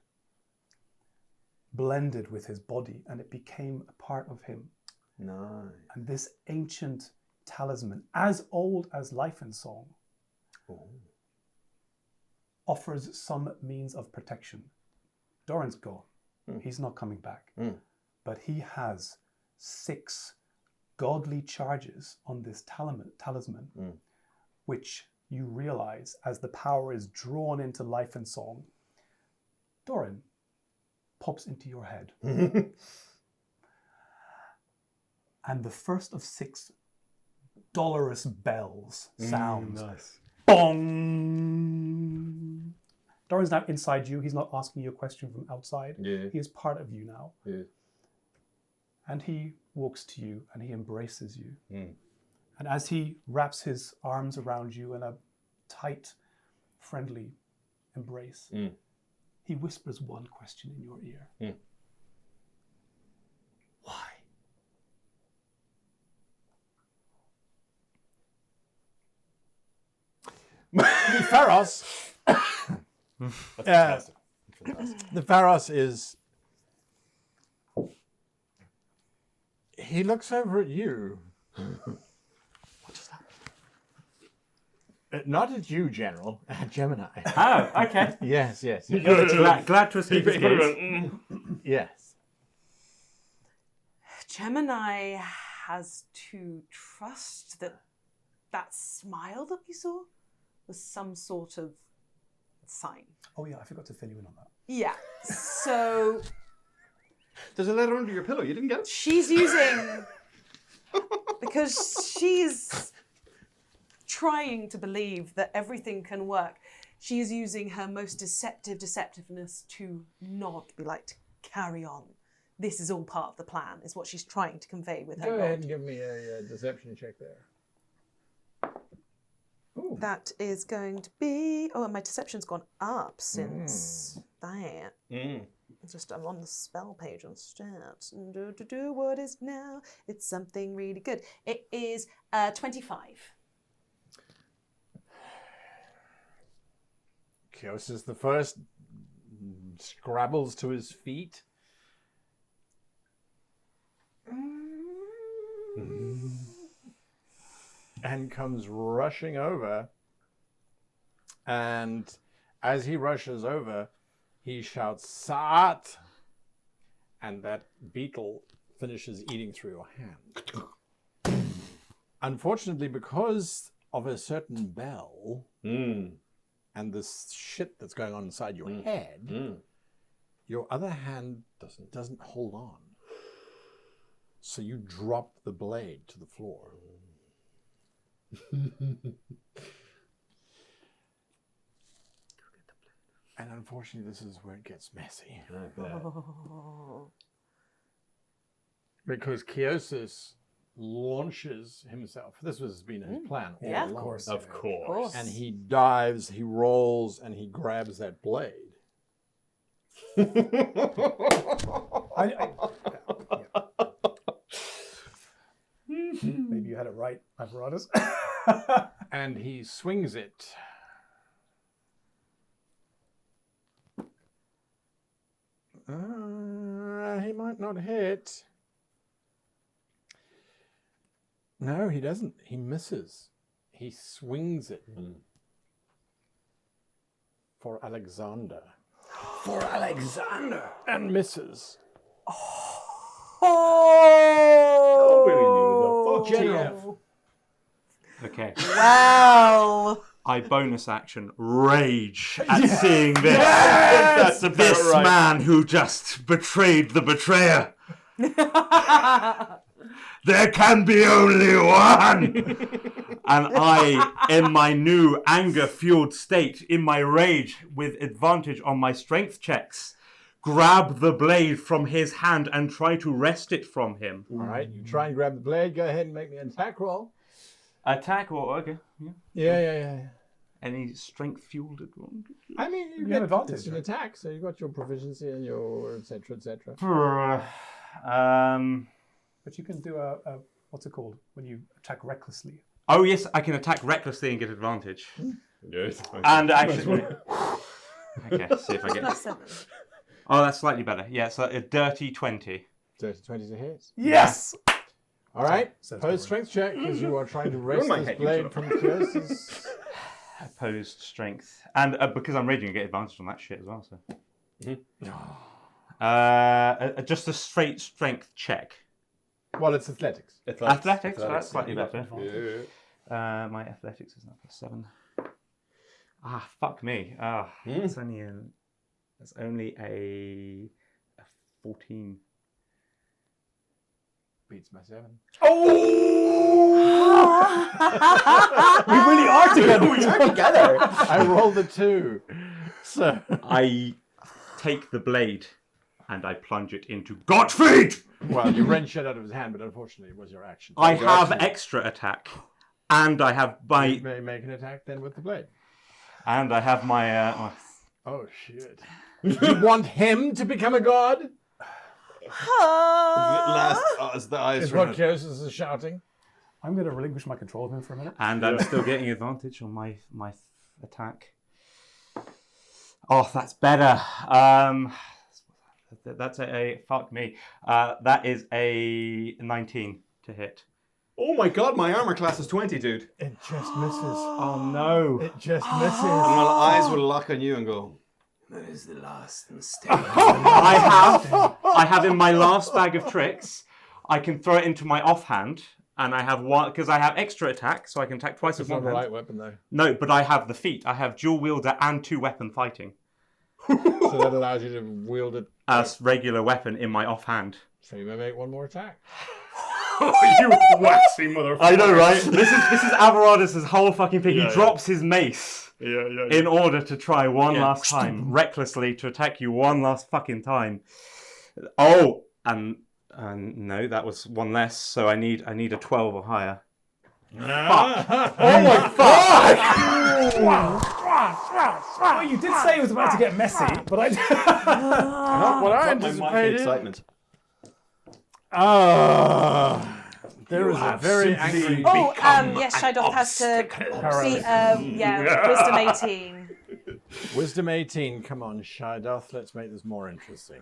blended with his body, and it became a part of him. Nice. And this ancient talisman, as old as Life and Song, offers some means of protection. Doran's gone. He's not coming back. But he has 6 godly charges on this talisman, which you realize as the power is drawn into Life and Song, Doran pops into your head. And the first of 6 dolorous bells sounds. Nice. Bong! Doran's now inside you. He's not asking you a question from outside. Yeah. He is part of you now. Yeah. And he walks to you and he embraces you. And as he wraps his arms around you in a tight, friendly embrace, he whispers one question in your ear. Why? The Pharos. That's fantastic. Fantastic. The Pharos is. He looks over at you. What is that? Not at you, General. At Gemini. Oh, okay. Yes. Glad to escape his gaze. Yes. Gemini has to trust that that smile that we saw was some sort of sign. Oh yeah, I forgot to fill you in on that. Yeah. So There's a letter under your pillow. You didn't get it? she's using, because she's trying to believe that everything can work, she is using her most deceptiveness to not be like, to carry on. This is all part of the plan, is what she's trying to convey with her Go ahead nod. and give me a deception check there. Ooh. That is going to be... Oh, and my deception's gone up since that. I'm on the spell page on stats. Do what is now? It's something really good. It is 25. Kiosis the first scrabbles to his feet. And comes rushing over. And as he rushes over, he shouts, "Sat!" And that beetle finishes eating through your hand. Unfortunately, because of a certain bell and this shit that's going on inside your head, your other hand doesn't hold on. So you drop the blade to the floor. And unfortunately, this is where it gets messy. Because Chiosis launches himself. This has been his plan all Yeah. along. Of course. And he dives, he rolls, and he grabs that blade. Maybe you had it right, Apparatus. And he swings it. He might not hit. No, he doesn't. He misses. He swings it for Alexander. For Alexander. And misses. Oh! General. Okay. Wow! I bonus action rage at seeing this. That's This right. man who just betrayed the betrayer. There can be only one. And I, in my new anger-fueled state, in my rage, with advantage on my strength checks, grab the blade from his hand and try to wrest it from him. All right, you try and grab the blade. Go ahead and make me an attack roll. Attack or okay? Yeah. Yeah. Any strength-fueled advantage? I mean, you have get advantage, It's an right? attack, so you've got your proficiency and your etc. etc. But you can do a what's it called when you attack recklessly? Oh yes, I can attack recklessly and get advantage. Good. And actually, okay, see if I get. Plus 7. Oh, that's slightly better. Yeah, so a dirty 20. 30-20 to hit. Yes. All right, Sounds opposed boring. strength check because you are trying to wrest my this head, you blade shut from Chiosis. Opposed strength, and because I'm raging, I get advantage on that shit as well. So, just a straight strength check. Well, it's athletics. Athletics, so that's slightly better. Yeah. My athletics is now +7. Ah, fuck me. It's only a 14. Beats my 7. We really are together. We are together. I rolled a 2. So I take the blade and I plunge it into Godfried. well, you wrench it out of his hand, but unfortunately, it was your action. I have extra attack, and I have You my may make an attack then with the blade. my Oh shit! You want him to become a god? Last, as the eyes Is run what Chiosis is shouting. I'm going to relinquish my control of him for a minute. and I'm still getting advantage on my attack. Oh, that's better. That's a fuck me. That is a 19 to hit. Oh my god, my armor class is 20, dude. It just misses. Oh no! It just misses. And my eyes will lock on you and go, That is the last mistake. I have in my last bag of tricks. I can throw it into my offhand, and I have one because I have extra attack, so I can attack twice It's with not one a hand. light weapon though, No, but I have the feat. I have dual wielder and 2-weapon fighting so that allows you to wield it. as regular weapon in my offhand. So you may make one more attack. you waxy motherfucker. I know, right? This is Alvaradus' whole fucking thing. Yeah, He drops his mace Yeah. in order to try one Yeah. last time, recklessly to attack you one last fucking time. Oh, and no, that was one less. So I need a 12 or higher. Oh my Well, you did say it was about to get messy, but I. Not what I My mighty anticipated. excitement. There is a very angry. Oh, yes, Shaidoth has to see, wisdom 18. Wisdom 18. Come on, Shaidoth. Let's make this more interesting.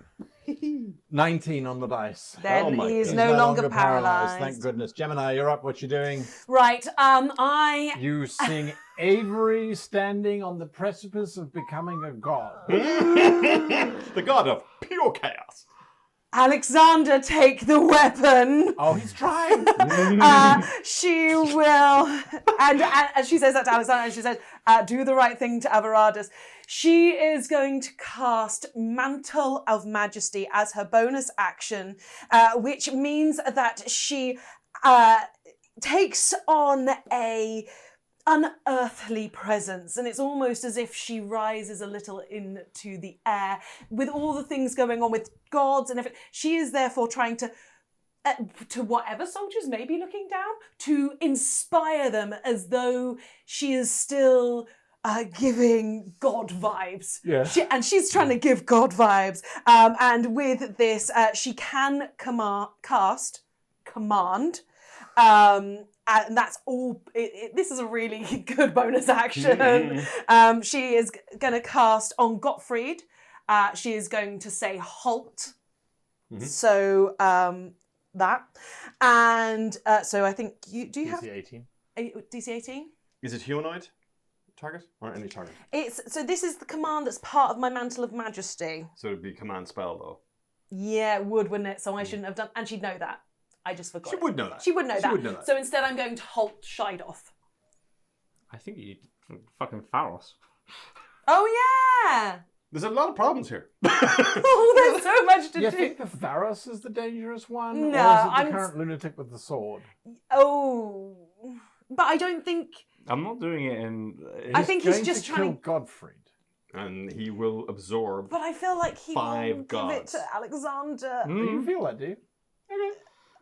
19 on the dice. Then Oh my he is God. no He's longer paralyzed. Thank goodness. Gemini, you're up. What you doing? Right, I You seeing Avery standing on the precipice of becoming a god. The god of pure chaos. Alexander, take the weapon. Oh, he's trying. She will, and she says that to Alexander, and she says, do the right thing to Avaradus. She is going to cast Mantle of Majesty as her bonus action, which means that she takes on a unearthly presence, and it's almost as if she rises a little into the air with all the things going on with gods and everything. She is therefore trying to whatever soldiers may be looking down, to inspire them as though she is still giving God vibes. Yeah. She's trying to give God vibes. And with this, she can command. And that's all. This is a really good bonus action. She is going to cast on Godfried. She is going to say halt. So that. And so I think you have DC 18. DC 18? Is it humanoid target or any target? So this is the command that's part of my Mantle of Majesty. So it'd be command spell though. Yeah, it would, wouldn't it? So I shouldn't have done. And she'd know that. I just forgot. She would know that. She would know She that. would know that. So instead, I'm going to halt Shidoth. I think you fucking Pharos. Oh yeah! There's a lot of problems here. Oh, there's so much to Do you do. think the Pharos is the dangerous one? No, or is it the I'm- current lunatic with the sword? Oh, but I don't think. I'm not doing it in. I think he's Going just to trying. kill Godfried. And he will absorb. But I feel like he will 5 give it gods. to Alexander. Do you feel that, do you?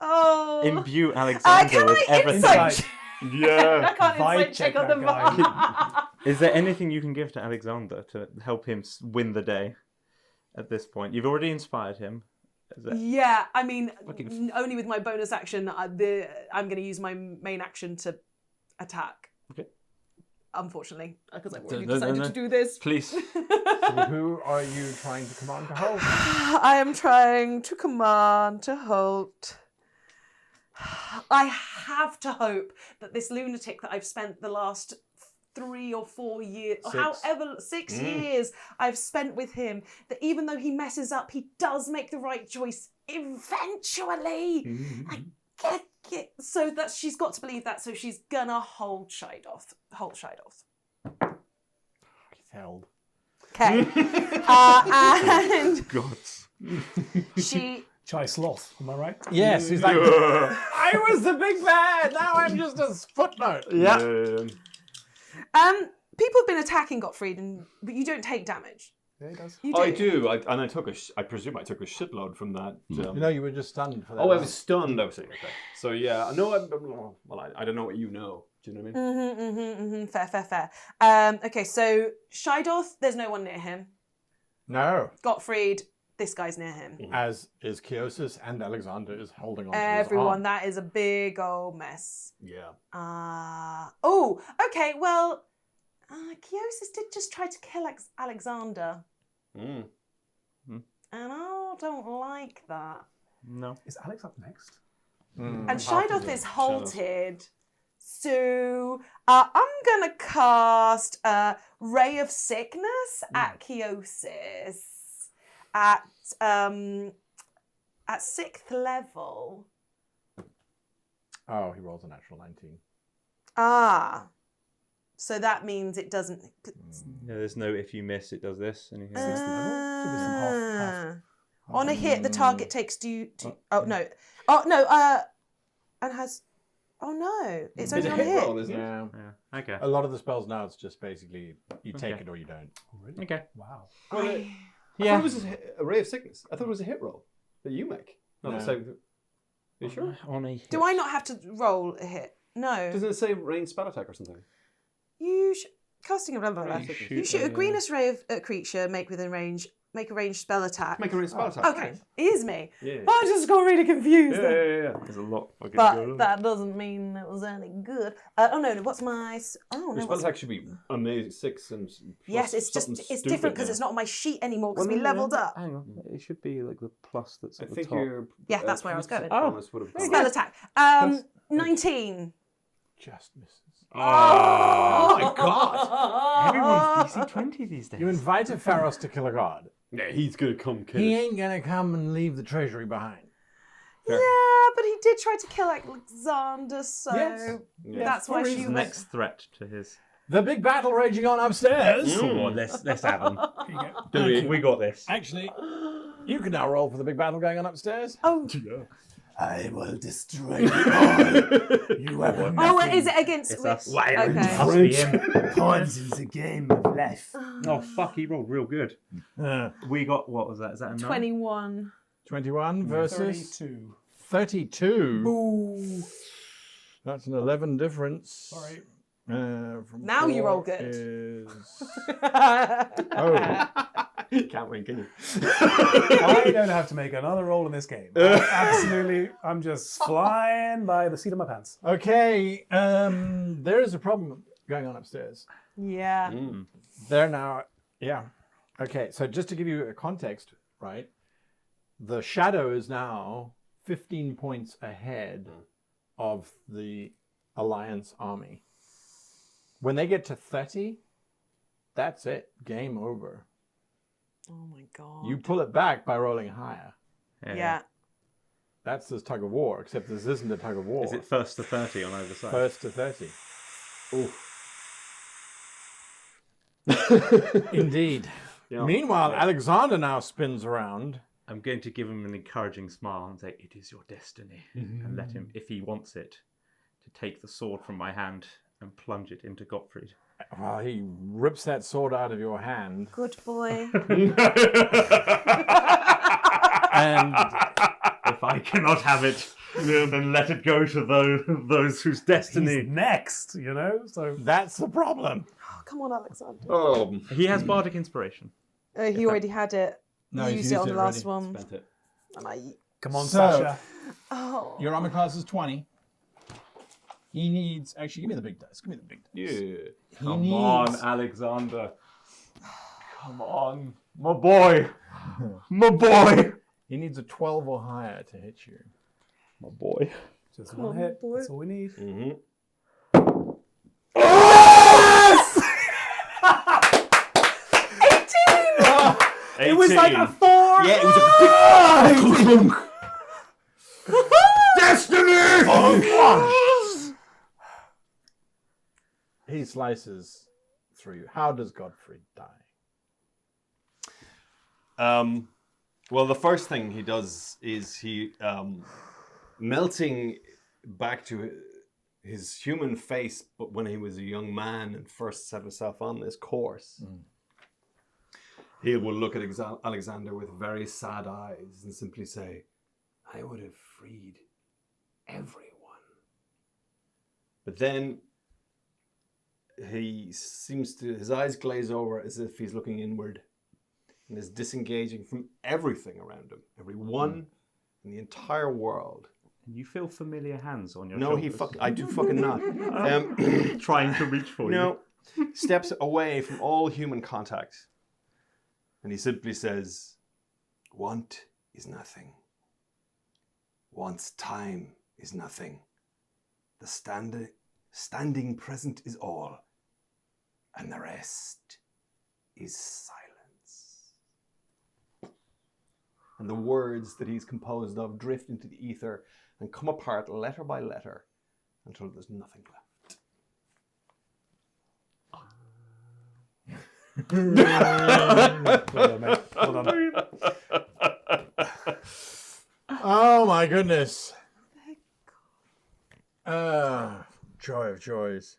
Oh. Imbue Alexander Can with I everything. insight? Yeah. I can't Vibe insight check check on the that vibe. Is there anything you can give to Alexander to help him win the day at this point? You've already inspired him. Is it- Yeah, I mean, Fucking- only with my bonus action, I'm going to use my main action to attack. Okay. Unfortunately, because I've No, already no, no, decided no. to do this. Please. So who are you trying to command to hold? I am trying to command to halt. I have to hope that this lunatic that I've spent the last 3 or 4 years, or 6. however, 6 years I've spent with him, that even though he messes up, he does make the right choice eventually. So that she's got to believe that, so she's gonna hold Shidoth. He's held. Okay. And Gods. she... Chai Sloth, am I right? Yes, he's like, I was the big bad, now I'm just a footnote. Yeah. People have been attacking Godfried, but you don't take damage. Yeah, he does. You do. I do. I presume I took a shitload from that. You know, you were just stunned for that. Oh, I was stunned. I was saying, okay. So yeah, no, I don't know what you know. Do you know what I mean? Fair. Okay, so Shidoth, there's no one near him. No, Godfried, this guy's near him. as is Kiosis, and Alexander is holding on to his Everyone, arm. that is a big old mess. Yeah. Oh, okay, well, Kiosis did just try to kill Alexander. Mm. And I don't like that. No. Is Alex up next? And Half Shidoth of is them. halted. So I'm going to cast Ray of Sickness at Kiosis at 6th level. Oh, he rolls a natural 19. So that means it doesn't... Yeah, there's no if you miss, it does this. Anything like half. On a hit, the target takes and has... Oh no, it's It's only a on a hit hit. roll, isn't it? Yeah. Yeah. Okay. A lot of the spells now, it's just basically you take Okay. it or you don't. Really? Okay. Wow. Well, I thought it was a ray of sickness. I thought it was a hit roll that you make. Not No. the same. Are you sure? On a hit. Do I not have to roll a hit? No. Doesn't it say ranged spell attack or something? Casting a blah blah blah. Right. You shoot a greenish ray of a creature, make a ranged spell attack. Make a ranged spell attack. Okay, it is me. Yeah. I just got really confused. Yeah, then. yeah, yeah. There's a lot fucking But going on. that doesn't mean it was any good. Oh no, what's my? Oh Your no. spell What's... attack should be amazing 6 and plus Yes, it's just something it's stupid different because now. it's not on my sheet anymore because Well, we no, no, leveled no. up. Hang on. It should be like the plus that's I at the think top. your Yeah, that's where I was going. bonus would have gone. Spell attack. 19. Just misses. Oh my god! Everyone's DC 20 these days. You invited Pharos to kill a god. Yeah, he's gonna come kill He us. ain't gonna come and leave the treasury behind. Yeah, but he did try to kill Alexander, so Yes. that's why she His was... next threat to his. The big battle raging on upstairs. Come on, let's have him. Here you go. Do it. We got this. Actually, you can now roll for the big battle going on upstairs. Oh, I will destroy you all. You have oh, nothing. is it against... It's us. Okay. Must be him. Pawns in the game of life. Oh fuck! He rolled real good. We got what was that? Is that a 9? 21. 21 versus 32. 32. Ooh. That's an 11 difference. Sorry. From Now you 4 roll good. Is... Oh. Can't win, can you? I don't have to make another roll in this game. Absolutely, I'm just flying by the seat of my pants. Okay, there is a problem going on upstairs. Yeah. They're now, yeah. Okay, so just to give you a context, right? The shadow is now 15 points ahead of the Alliance army. When they get to 30, that's it. Game over. Oh my god. You pull it back by rolling higher. Yeah. That's this tug of war, except this isn't a tug of war. Is it first to 30 on either side? First to 30? Indeed. Yeah. Meanwhile, Alexander now spins around. I'm going to give him an encouraging smile and say, "It is your destiny," and let him, if he wants it, to take the sword from my hand and plunge it into Godfried. Well, he rips that sword out of your hand, Good boy. and If I cannot have it, then let it go to those whose destiny. He's next, you know? So that's the problem. Oh, come on, Alexander. Oh, He has bardic inspiration. He already had it. No, he he's used it on the used it last one. spent it. And I... come on, So- Sasha. Oh. Your armor class is 20. He needs... Actually, give me the big dice. Give me the big dice. Yeah. He Come needs... on, Alexander. Come on. My boy. My boy. He needs a 12 or higher to hit you. My boy. Just Come one on, hit. boy. That's all we need. Mm-hmm. 18. It was like a 4! Yeah, it was a He slices through you. How does Godfried die? Well, the first thing he does is he, melting back to his human face, but when he was a young man and first set himself on this course, he will look at Alexander with very sad eyes and simply say, "I would have freed everyone." But then he seems to, his eyes glaze over as if he's looking inward and is disengaging from everything around him, everyone in the entire world. And you feel familiar hands on your No, shoulders. I do fucking not. Trying to reach for you. No, steps away from all human contact. And he simply says, "Want is nothing. Want's time is nothing. The standing present is all. And the rest is silence." And the words that he's composed of drift into the ether and come apart letter by letter until there's nothing left. Well done, mate. Well done. Oh my goodness. Joy of joys.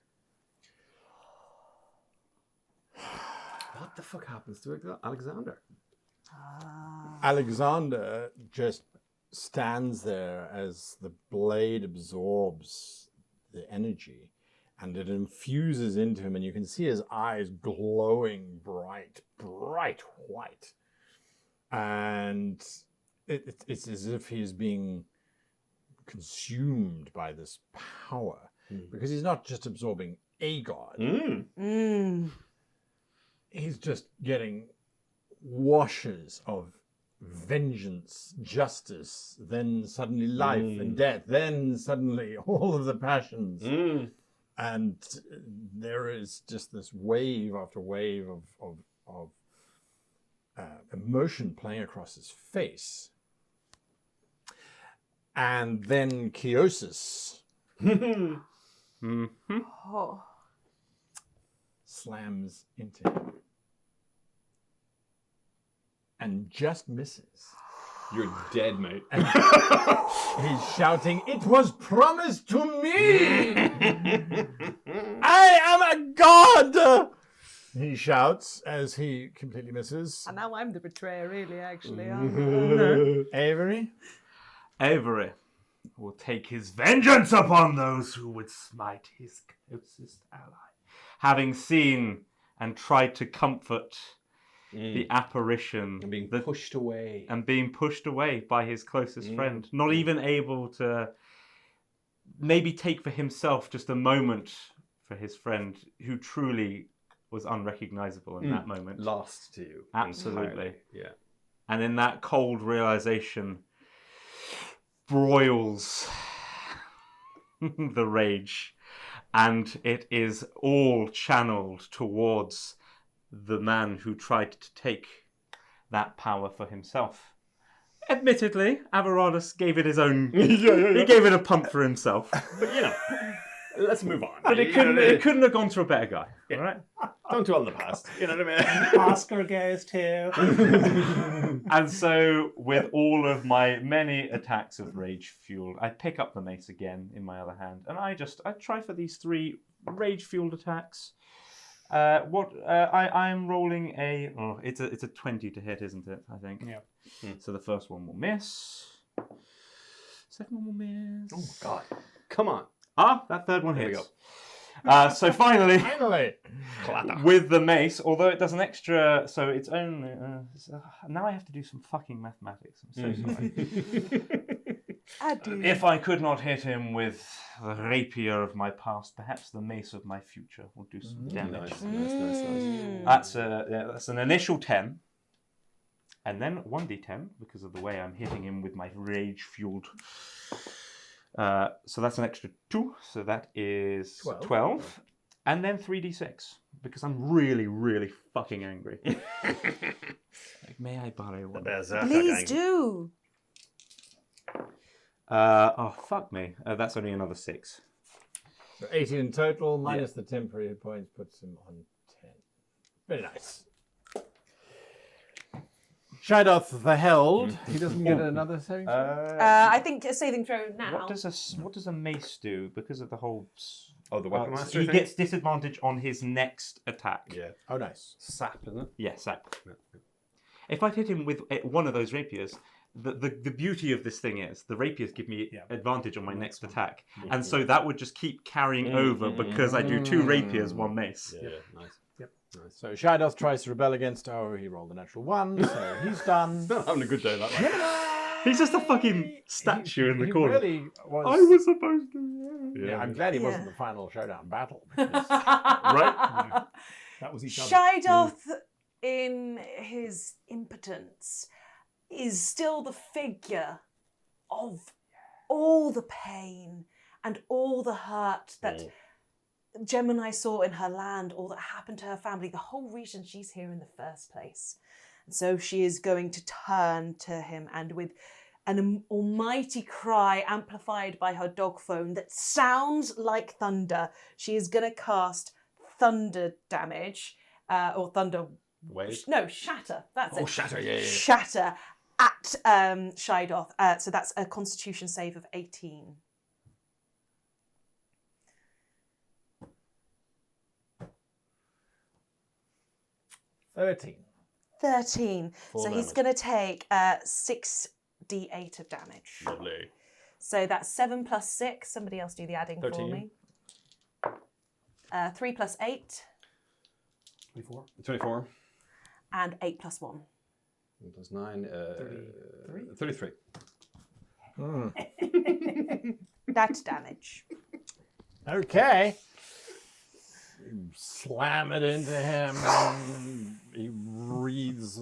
What the fuck happens to Alexander? Alexander just stands there as the blade absorbs the energy and it infuses into him, and you can see his eyes glowing bright white. And it's as if he's being consumed by this power, because he's not just absorbing a god. He's just getting washes of vengeance, justice, then suddenly life and death, then suddenly all of the passions. And there is just this wave after wave of emotion playing across his face. And then Chiosis Oh. slams into him. And just misses. You're dead, mate. He's shouting, "It was promised to me! I am a god!" He shouts as he completely misses. And now I'm the betrayer, really, actually. aren't I? Avery? Avery will take his vengeance upon those who would smite his closest ally. Having seen and tried to comfort the apparition And being that- pushed away. and being pushed away by his closest friend, not even able to maybe take for himself just a moment for his friend who truly was unrecognizable in that moment. Lost to you. Absolutely. entirely. Yeah. And in that cold realization broils the rage, and it is all channeled towards the man who tried to take that power for himself. Admittedly, Avarodus gave it his own. He gave it a pump for himself, But, you know, let's move on. but it couldn't have gone to a better guy. All right. Don't dwell on the past. You know what I mean? Oscar goes to. And so, with all of my many attacks of rage fueled, I pick up the mace again in my other hand, and I try for these 3 rage fueled attacks. I'm rolling it's a 20 to hit, isn't it? I think. Yeah. So the first one will miss. Second one will miss. Oh, God. Come on. That third one There we hits. So finally, Finally! with the mace, although it does an extra, so it's only now I have to do some fucking mathematics. I'm so sorry. I do. If I could not hit him with the rapier of my past, perhaps the mace of my future will do some damage. Nice. That's an initial 10, and then 1d10 because of the way I'm hitting him with my rage fueled. So that's an extra 2, so that is 12. And then 3d6 because I'm really, really fucking angry. Like, may I borrow one? Please do. Fuck me. That's only another 6. So 18 in total, minus the temporary hit points, puts him on 10. Very nice. Shidoth the Held. He doesn't get another saving throw? I think a saving throw now. What does a mace do? Because of the whole. Oh, the weapon master He thing? gets disadvantage on his next attack. Yeah. Oh, nice. Sap, isn't it? Yes. If I'd hit him with one of those rapiers, the beauty of this thing is the rapiers give me advantage on my next attack, and so that would just keep carrying over because I do 2 rapiers, 1 mace. Yeah, nice. So Shidoth tries to rebel against. Oh, he rolled a natural 1, so he's done. Not having a good day that way. He's just a fucking statue in the He corner. really was. I was supposed to. Yeah, I'm glad he wasn't the final showdown battle. because- Right. That was each other. Shidoth, in his impotence, is still the figure of all the pain and all the hurt that Gemini saw in her land, all that happened to her family, the whole reason she's here in the first place. And so she is going to turn to him, and with an almighty cry amplified by her dog phone that sounds like thunder, she is going to cast thunder damage, or thunder... Wave? No, shatter. That's it. Oh, shatter, yeah. Shatter at Shidoth. So that's a Constitution save of 18. $13. 13. Full So he's damage. going to take 6d8 of damage. Lovely. So that's 7 plus 6. Somebody else do the adding for 13. me. 3 plus 8. 24. 24. And 8 plus 1. Plus 9. 33. That's damage. Okay. You slam it into him, and he breathes,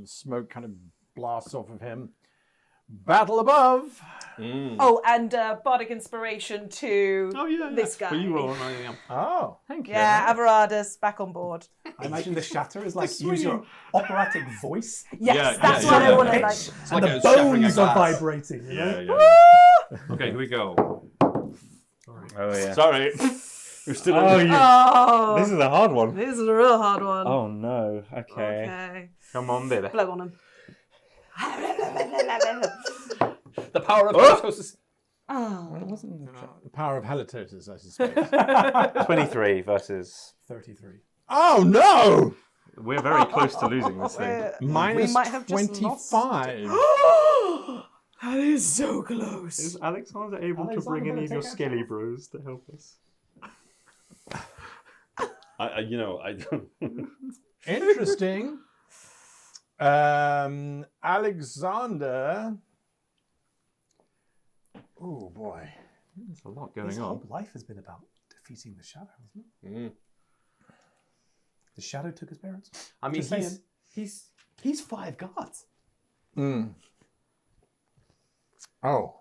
smoke kind of blasts off of him. Battle above. Oh, and bardic inspiration to this guy. Well, you roll on, I am. Oh, thank you. Yeah, Avaradus back on board. I imagine the shatter is like use your operatic voice. Yes, Yeah, that's yeah, what yeah, I yeah. want to like. It's like And a the shattering a bones are glass. vibrating. You know? Yeah. Okay, here we go. Oh yeah. Sorry. We're still Oh, in. Oh, This is a hard one. this is a real hard one. Oh no. Okay. Okay. Come on, baby. Blow on him. The power of halitosis. Oh. The power of halitosis, I suspect. 23 versus. 33. Oh no! We're very close to losing this thing. Minus might have just 25. That is so close. Is Alexander able to bring any of your skelly bros to help us? I don't. Interesting. Alexander. Oh boy. There's a lot His going on. whole life has been about defeating the shadow, hasn't it? Mm. The shadow took his parents. I mean, Just saying. He's 5 gods. Oh.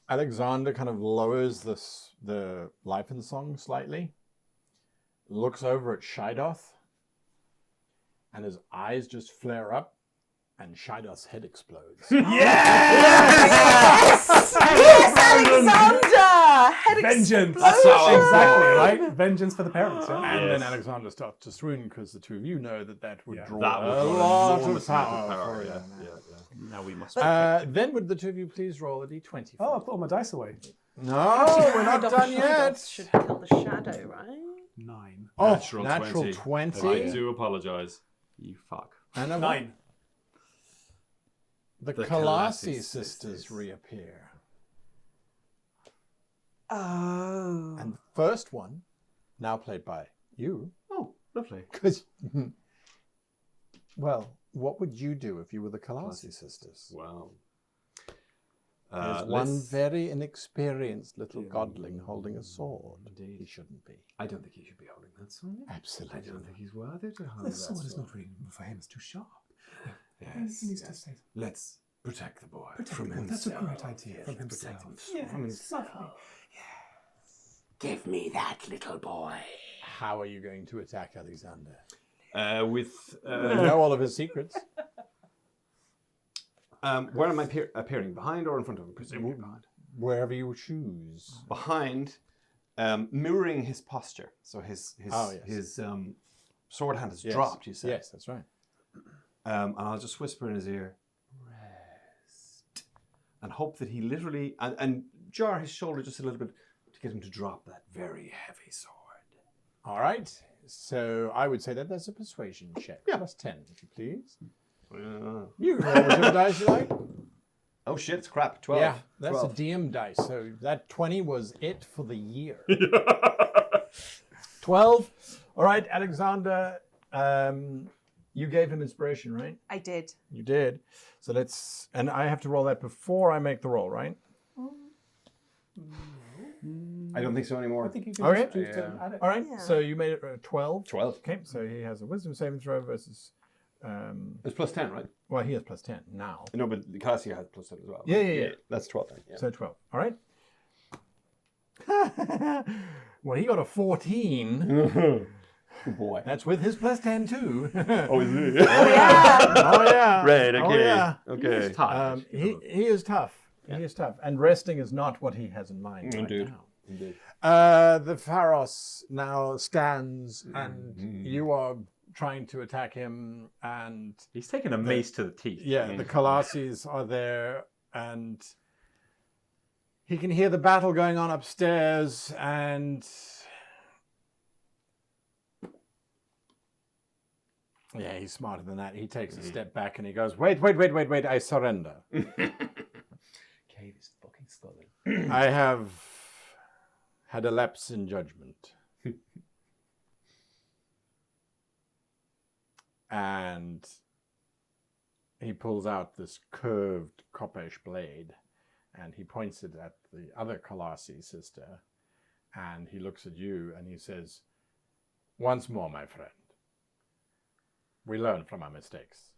Alexander kind of lowers the life in song slightly, looks over at Shidoth, and his eyes just flare up, and Shidoth's head explodes. Yes, Alexander! Head Vengeance! explosion! Exactly, right? Vengeance for the parents, yeah? And then Alexander starts to swoon because the two of you know that would draw That a would draw lot enormous of power. power. for Yeah, you. yeah. Now we must. Then would the two of you please roll a d20? Oh, I put all my dice away. No, we're not done yet. Should kill the shadow, right? 9. Oh, Natural natural 20. 20. I do apologise. You fuck. And a 9. The The Colossi Colossi sisters sisters. reappear. Oh. And the first one, now played by you, Oh, lovely. because, well, what would you do if you were the Colossi sisters? Wow. There's one very inexperienced little godling holding a sword. Indeed. He shouldn't be. I don't think he should be holding that sword. Absolutely. I don't think he's worthy to hold The that sword is not really for him, it's too sharp. Yes, He needs to yes. stay. Let's protect the boy Protect from him. himself. That's a great idea. Yes, From protect himself. him from himself. Give me that little boy. How are you going to attack Alexander? With You know all of his secrets. where am I appearing? Behind or in front of him? Presumably behind. Wherever you choose. Behind, mirroring his posture. So his sword hand has Yes. dropped. You said. Yes, that's right. And I'll just whisper in his ear, rest, and hope that he literally and jar his shoulder just a little bit to get him to drop that very heavy sword. All right. So I would say that's a persuasion check. Yeah. Plus 10, if you please. Uh, You can roll whatever dice you like. oh shit! It's crap. 12. Yeah, that's 12. a DM dice. So that 20 was it for the year. 12. All right, Alexander. You gave him inspiration, right? I did. You did. So let's, and I have to roll that before I make the roll, right? I don't think so anymore. I think you can Okay. just choose to add it. All right. Yeah. So you made it 12. 12. Okay. So he has a wisdom saving throw versus. It's plus 10, right? Well, he has plus 10 now. No, but the Cassia had plus 10 as well. Yeah, yeah. That's 12 then. Yeah. So 12. All right. Well, he got a 14. Boy. That's with his plus 10 too. Oh, is it? Oh, yeah. Oh yeah. Right, Oh, okay. yeah. Okay. He is tough. He is tough. And resting is not what he has in mind right Indeed. now. Indeed. The Pharos now stands and you are trying to attack him, and He's taken a mace to the teeth. the Colossis are there, and he can hear the battle going on upstairs, and yeah, he's smarter than that. He takes a step back and he goes, wait, I surrender. Cave is fucking stunning. I have had a lapse in judgment. And he pulls out this curved Kopesh blade and he points it at the other Colossi sister, and he looks at you and he says, once more, my friend, we learn from our mistakes.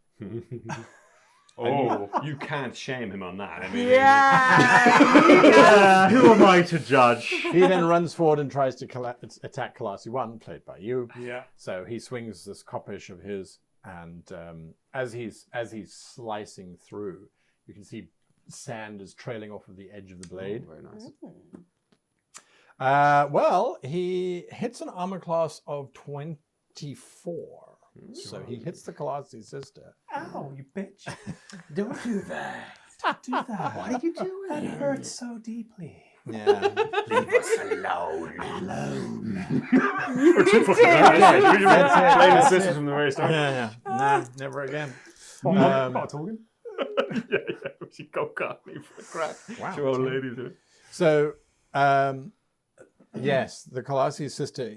Oh. You can't shame him on that. I mean, Yeah. Who am I to judge? He then runs forward and tries to attack Kalasi 1, played by you. Yeah. So he swings this koppish of his, and as he's slicing through, you can see sand is trailing off of the edge of the blade. very nice. Well, he hits an armor class of 24. So he hits the Kalasi sister. Ow, you bitch. Don't do that. Don't do that. What are you doing? That hurts so deeply. Yeah. Leave us alone. Playing his sister from the very start. Yeah. Nah, never again. Not talking. yeah. She go got me for a crack. Wow. Your old lady do it. So, yes, the Kalasi sister,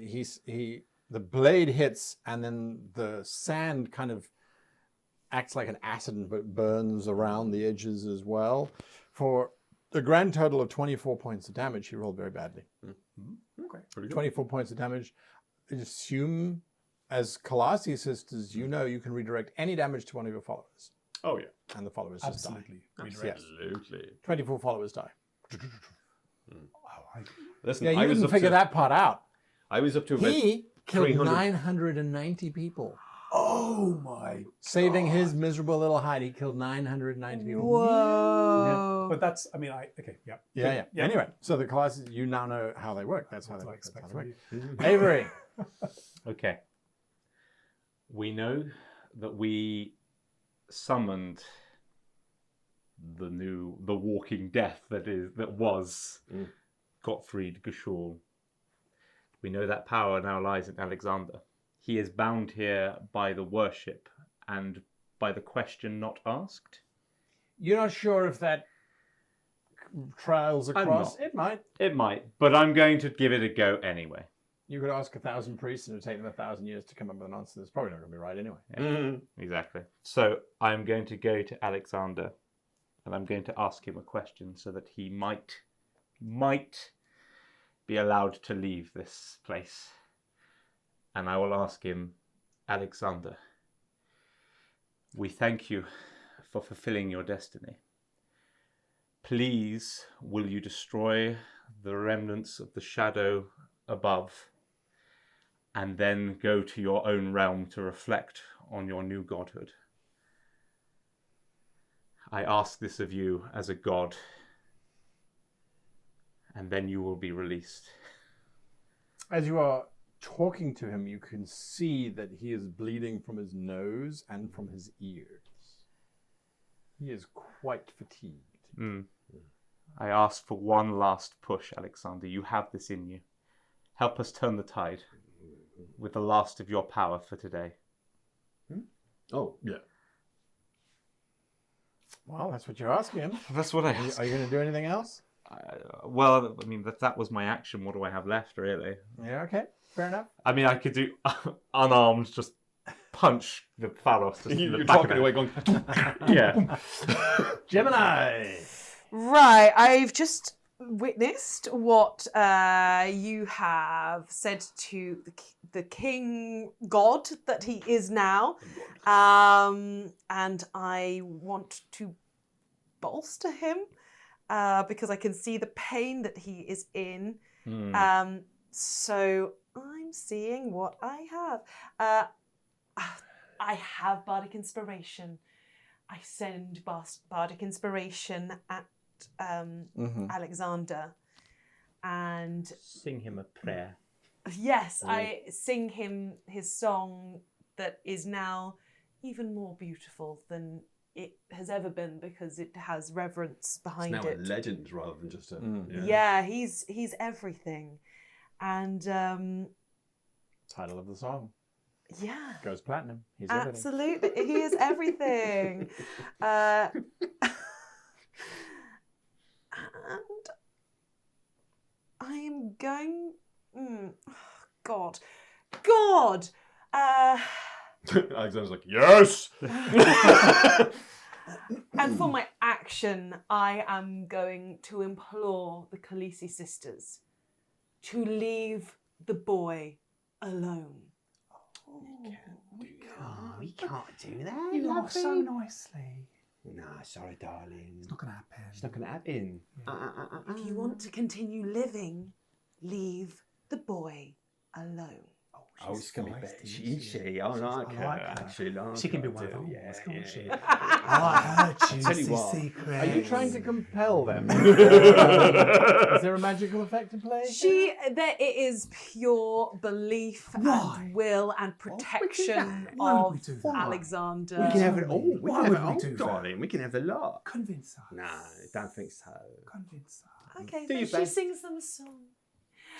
the blade hits, and then the sand kind of acts like an acid and burns around the edges as well. For the grand total of 24 points of damage, he rolled very badly. Okay, pretty good. 24 points of damage. Assume, as Kalasi sisters, you know you can redirect any damage to one of your followers, Oh yeah, and the followers just die. Absolutely. Yes. absolutely. 24 followers die. Listen, Yeah, you I was didn't up figure to, that part out. I was up to about He killed 300. 990 people. Oh my. Saving his miserable little hide, he killed 990 people. Whoa. But that's, I mean, okay, yeah. Yeah. Yeah. Anyway, so the classes, you now know how they work. That's how What they do I work. expect That's how from they you? work. Avery. Okay. We know that we summoned the walking death that was Godfried Gashul. We know that power now lies in Alexander. He is bound here by the worship and by the question not asked. You're not sure if that trails I'm across? not. It might. It might, but I'm going to give it a go anyway. You could ask 1,000 priests and it would take them 1,000 years to come up with an answer. It's probably not going to be right anyway. Exactly. So I'm going to go to Alexander and I'm going to ask him a question so that he might be allowed to leave this place. And I will ask him, Alexander, we thank you for fulfilling your destiny. Please, will you destroy the remnants of the shadow above and then go to your own realm to reflect on your new godhood? I ask this of you as a god, and then you will be released. As you are talking to him, you can see that he is bleeding from his nose and from his ears. He is quite fatigued. I ask for one last push, Alexander. You have this in you. Help us turn the tide with the last of your power for today. Oh yeah. Well, that's what you're asking him. That's what I ask. Are you going to do anything else? Well, I mean, that was my action. What do I have left, really? Yeah, okay. Fair enough. I mean, I could do unarmed, just punch the Pharos. Just in the You're back talking of away, it. going. Yeah. Gemini! Right, I've just witnessed what you have said to the king god that he is now, and I want to bolster him because I can see the pain that he is in. So I'm seeing what I have. I have Bardic Inspiration. I send Bardic Inspiration at Alexander, and Sing him a prayer. yes, I sing him his song that is now even more beautiful than it has ever been because it has reverence It's behind now it. a legend rather than just a. Yeah, he's everything, and Title of the song. yeah. Goes platinum. He's everything. Absolutely, he is everything. And I am going. God. Alexander's like, yes. And for my action, I am going to implore the Khaleesi sisters to leave the boy alone. We can't do that. You are so nicely. Nah, sorry, darling. It's not going to happen. It's not going to happen. If you want to continue living, leave the boy alone. Oh, she's going to be better. feisty, Is she? I like her. like her. Actually, like She can be her one of too. ours, Yeah, can't she? yeah. Oh, I heard tell you juicy what. secrets. Are you trying to compel them? Is there a magical effect in play? It is pure belief Why? and will and protection Why would we of do that? Alexander. We can have it all. We Why can have would we it do all, that? darling. We can have the lot. Convince her. No, I don't think so. Convince her. Okay, Do then your she best. sings them a song.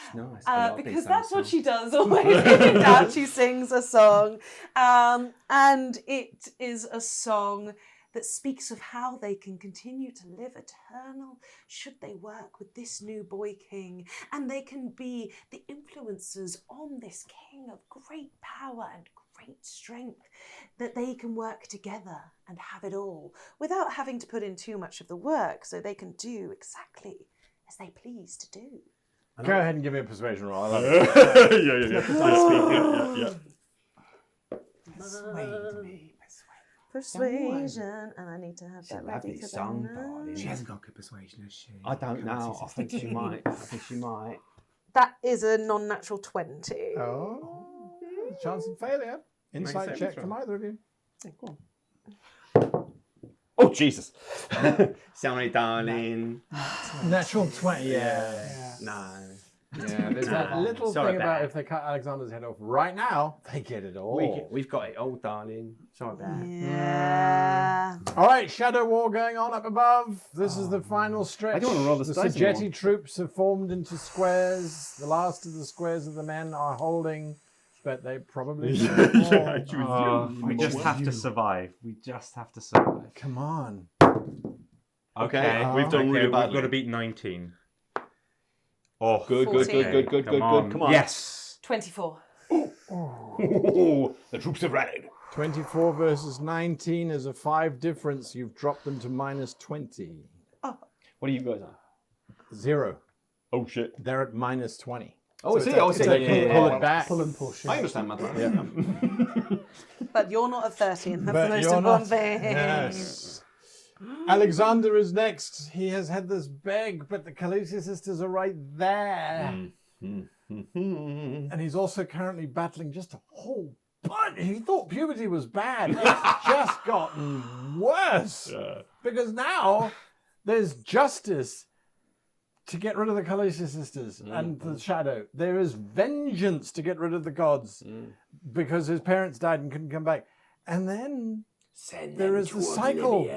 It's nice. I like Because these that's what songs. she does always. In doubt, she sings a song. And it is a song that speaks of how they can continue to live eternal should they work with this new boy king. And they can be the influencers on this king of great power and great strength, that they can work together and have it all without having to put in too much of the work, so they can do exactly as they please to do. Go ahead and give me a persuasion roll. I love it. yeah. Persuade me. Persuasion, and I need to have It's a that ready lovely because song, I know. darling. She hasn't got good persuasion, has she? I don't know. I think she might. I think she might. That is a non-natural 20. Oh, chance of failure. Insight saving check throw. from either of you. Oh, Jesus. Sorry, darling. Natural 20. Yeah. No. Yeah, there's that little Sorry thing about about if they cut Alexander's head off right now, they get it all. We've got it all, darling. Sorry about that. Yeah. All right, shadow war going on up above. This is the final stretch. I don't wanna roll this the dice anymore. Sagetti troops have formed into squares. The last of the squares of the men are holding, but they probably We just have to survive. We just have to survive. Come on. Okay, we've done really We've badly. got to beat 19. Oh, Good, good, 14. good, good, good, good, good. Come on. Yes. 24. Ooh, the troops have rallied. 24 versus 19 is a 5 difference. You've dropped them to minus 20. What are you guys on? 0. Oh, shit. They're at minus 20. Oh, I see. Oh, I see. So they can pull it back. Pull and push. I understand mathematics. But you're not at 13. That's But the most you're important not- thing. Yes. Alexander is next. He has had this beg, but the Khaleesi sisters are right there. And he's also currently battling just a whole bunch. He thought puberty was bad. It's just gotten worse. Because now there's justice to get rid of the Khaleesi sisters and the shadow. There is vengeance to get rid of the gods because his parents died and couldn't come back. And then there is the cycle.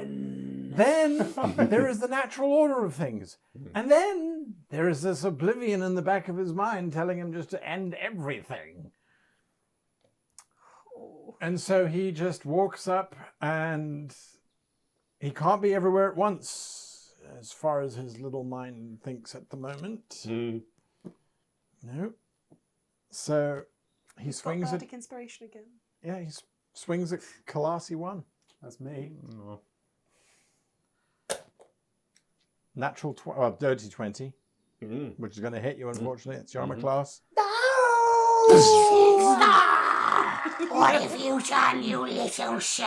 Then there is the natural order of things. And then there is this oblivion in the back of his mind telling him just to end everything. And so he just walks up and he can't be everywhere at once, as far as his little mind thinks at the moment. No. So he swings at... Bardic inspiration again. Yeah, he swings at Kalasi 1. That's me. Natural dirty 20, which is going to hit you, unfortunately. It's your armor class. What have you done, you little shit?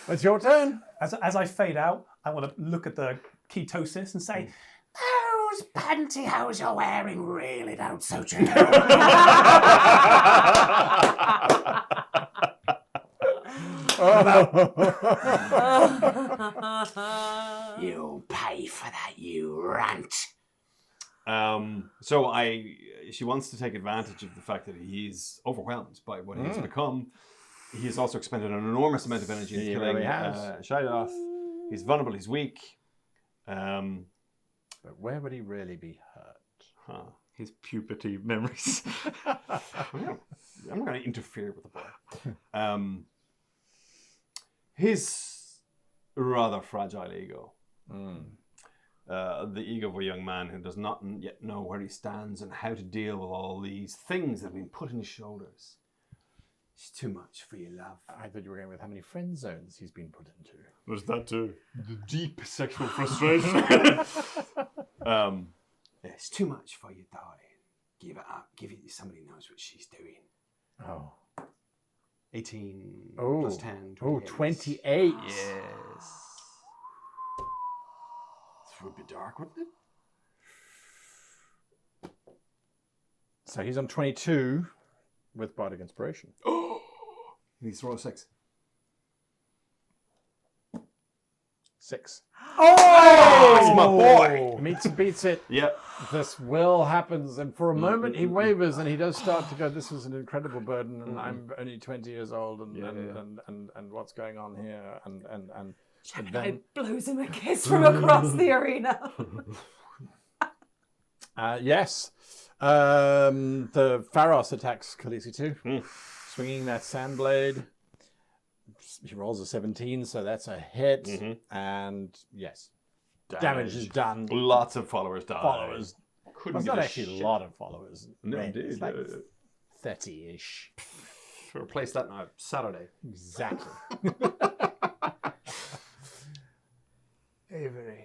It's your turn. As I fade out, I want to look at the ketosis and say, Those pantyhose are wearing really don't suit you. You'll pay for that, you runt. So she wants to take advantage of the fact that he's overwhelmed by what he's become. He has also expended an enormous amount of energy in He killing really has. Shaidoth. He's vulnerable, he's weak. But where would he really be hurt? His puberty memories. I'm not going to interfere with the boy. His rather fragile ego. The ego of a young man who does not yet know where he stands and how to deal with all these things that have been put on his shoulders. It's too much for you, love. I thought you were going with how many friend zones he's been put into. Was that too? The deep sexual frustration. It's too much for you, darling. Give it up. Give it to somebody who knows what she's doing. Oh. 18 Oh. plus 10. Oh, 28. 28. Yes. This would be dark, wouldn't it? So he's on 22 with Bardic Inspiration. He's throw a 6. 6. Oh, my boy. Meets and beats it. Yep. This will happens, and for a moment he wavers, and he does start to go, this is an incredible burden, and I'm only 20 years old, and what's going on here, and Gemini blows him a kiss from across the arena. yes. The Pharos attacks Khaleesi too, swinging that sand blade. He rolls a 17, so that's a hit, and yes, damage is done. Lots of followers die. Followers. Couldn't Well, it's give not a actually shit. a lot of followers. No, Right? it is. It's like 30-ish. Replace that now. Saturday. Exactly. Avery.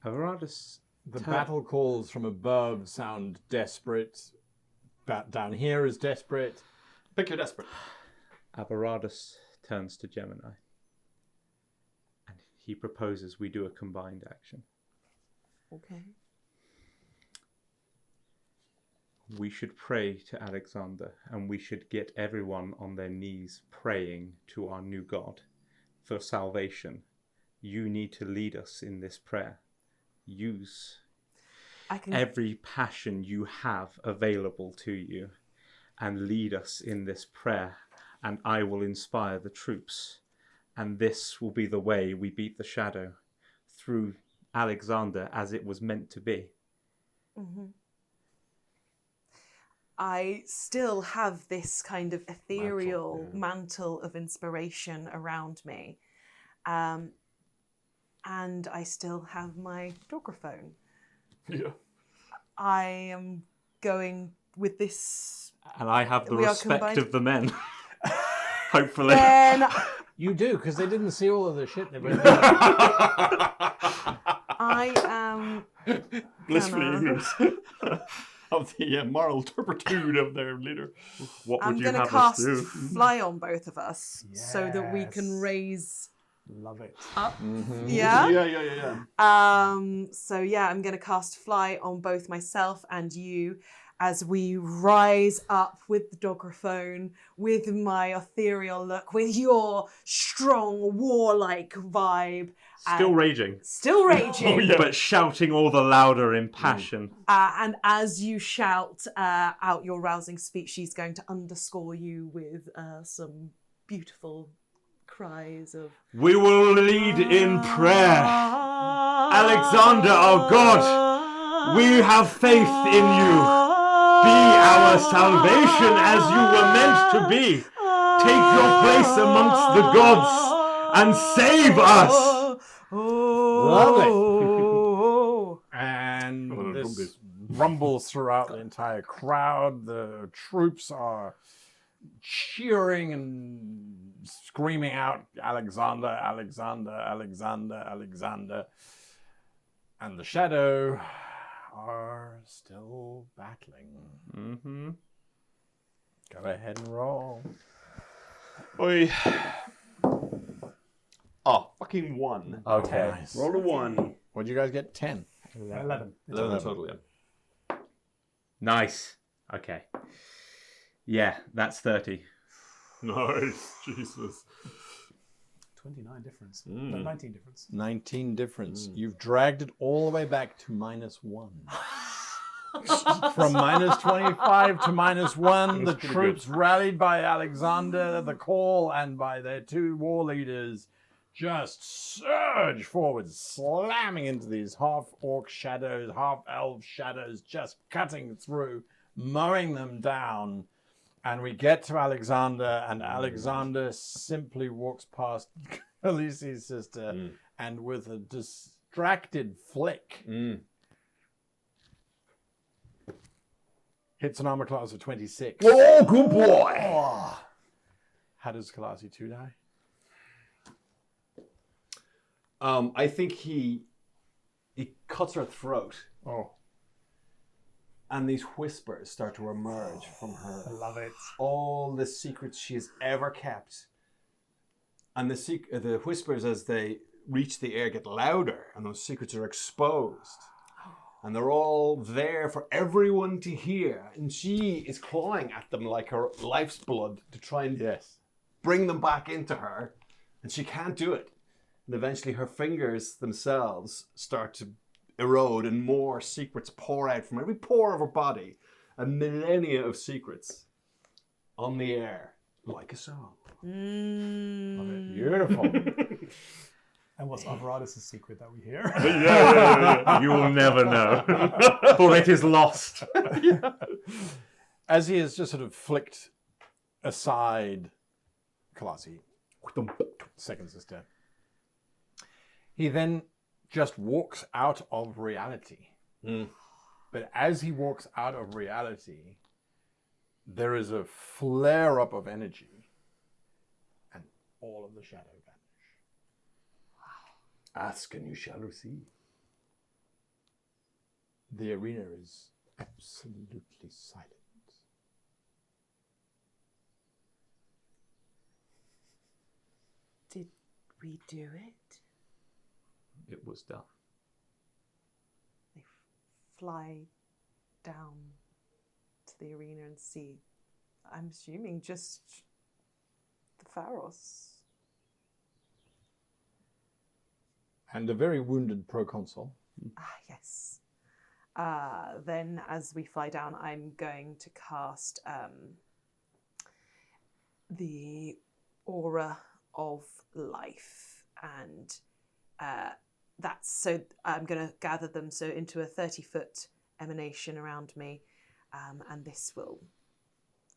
Averatus The battle calls from above sound desperate. Down here is desperate. Pick your desperate. Averatus turns to Gemini. And he proposes we do a combined action. Okay. We should pray to Alexander, and we should get everyone on their knees praying to our new God for salvation. You need to lead us in this prayer. Use every passion you have available to you and lead us in this prayer, and I will inspire the troops. And this will be the way we beat the shadow, through Alexander as it was meant to be. Mm-hmm. I still have this kind of ethereal mantle of inspiration around me. And I still have my doggraphone. Yeah. I am going with this. And I have the We are respect combined. of the men. Hopefully. Then You do, because they didn't see all of the shit they were doing. I am Blissfully gonna- ignorant of the moral turpitude of their leader. What I'm would you going to have cast us do? fly on both of us so that we can Yes. raise Love it. up. Mm-hmm. Yeah. Yeah. So yeah, I'm going to cast fly on both myself and you as we rise up with the doggraphone, with my ethereal look, with your strong warlike vibe. Still raging. Still raging. But shouting all the louder in passion. And as you shout out your rousing speech, she's going to underscore you with some beautiful cries of We will lead in prayer. Alexander, our God, we have faith in you. Be our salvation as you were meant to be. Take your place amongst the gods and save us. Lovely. And this rumbles throughout the entire crowd. The troops are cheering and screaming out, Alexander, Alexander, Alexander, Alexander. And the shadow are still battling. Mm-hmm. Go ahead and roll. Oi. Oh, fucking 1. Okay. Nice. Roll a 1. What'd you guys get? 10. 11. 11 total, yeah. Nice. Okay. Yeah, that's 30. Nice. Jesus. 29 difference. No, 19 difference. 19 difference. You've dragged it all the way back to -1. From -25 to -1, the troops rallied by Alexander, the call, and by their 2 war leaders just surge forward, slamming into these half-orc shadows, half-elf shadows, just cutting through, mowing them down. And we get to Alexander, and Alexander simply walks past Khaleesi's sister, and with a distracted flick, hits an armor class of 26. Oh, good boy. How does Khaleesi 2 die? I think he cuts her throat. Oh. And these whispers start to emerge from her. I love it. All the secrets she has ever kept. And the whispers, as they reach the air, get louder, and those secrets are exposed. And they're all there for everyone to hear. And she is clawing at them like her life's blood to try and bring them back into her. And she can't do it. And eventually her fingers themselves start to erode and more secrets pour out from every pore of her body. A millennia of secrets on the air like a song. Beautiful. And what's Alvarado's secret that we hear? You will never know, for it is lost. As he has just sort of flicked aside Kalasi, second sister, he then just walks out of reality. But as he walks out of reality, there is a flare up of energy, and all of the shadow vanish. Ask and you shall receive. The arena is absolutely silent. Did we do it? It was done. They fly down to the arena and see, I'm assuming, just the Pharos. And a very wounded proconsul. Yes. Then as we fly down, I'm going to cast the aura of life. And that's so I'm going to gather them into a 30-foot emanation around me. And this will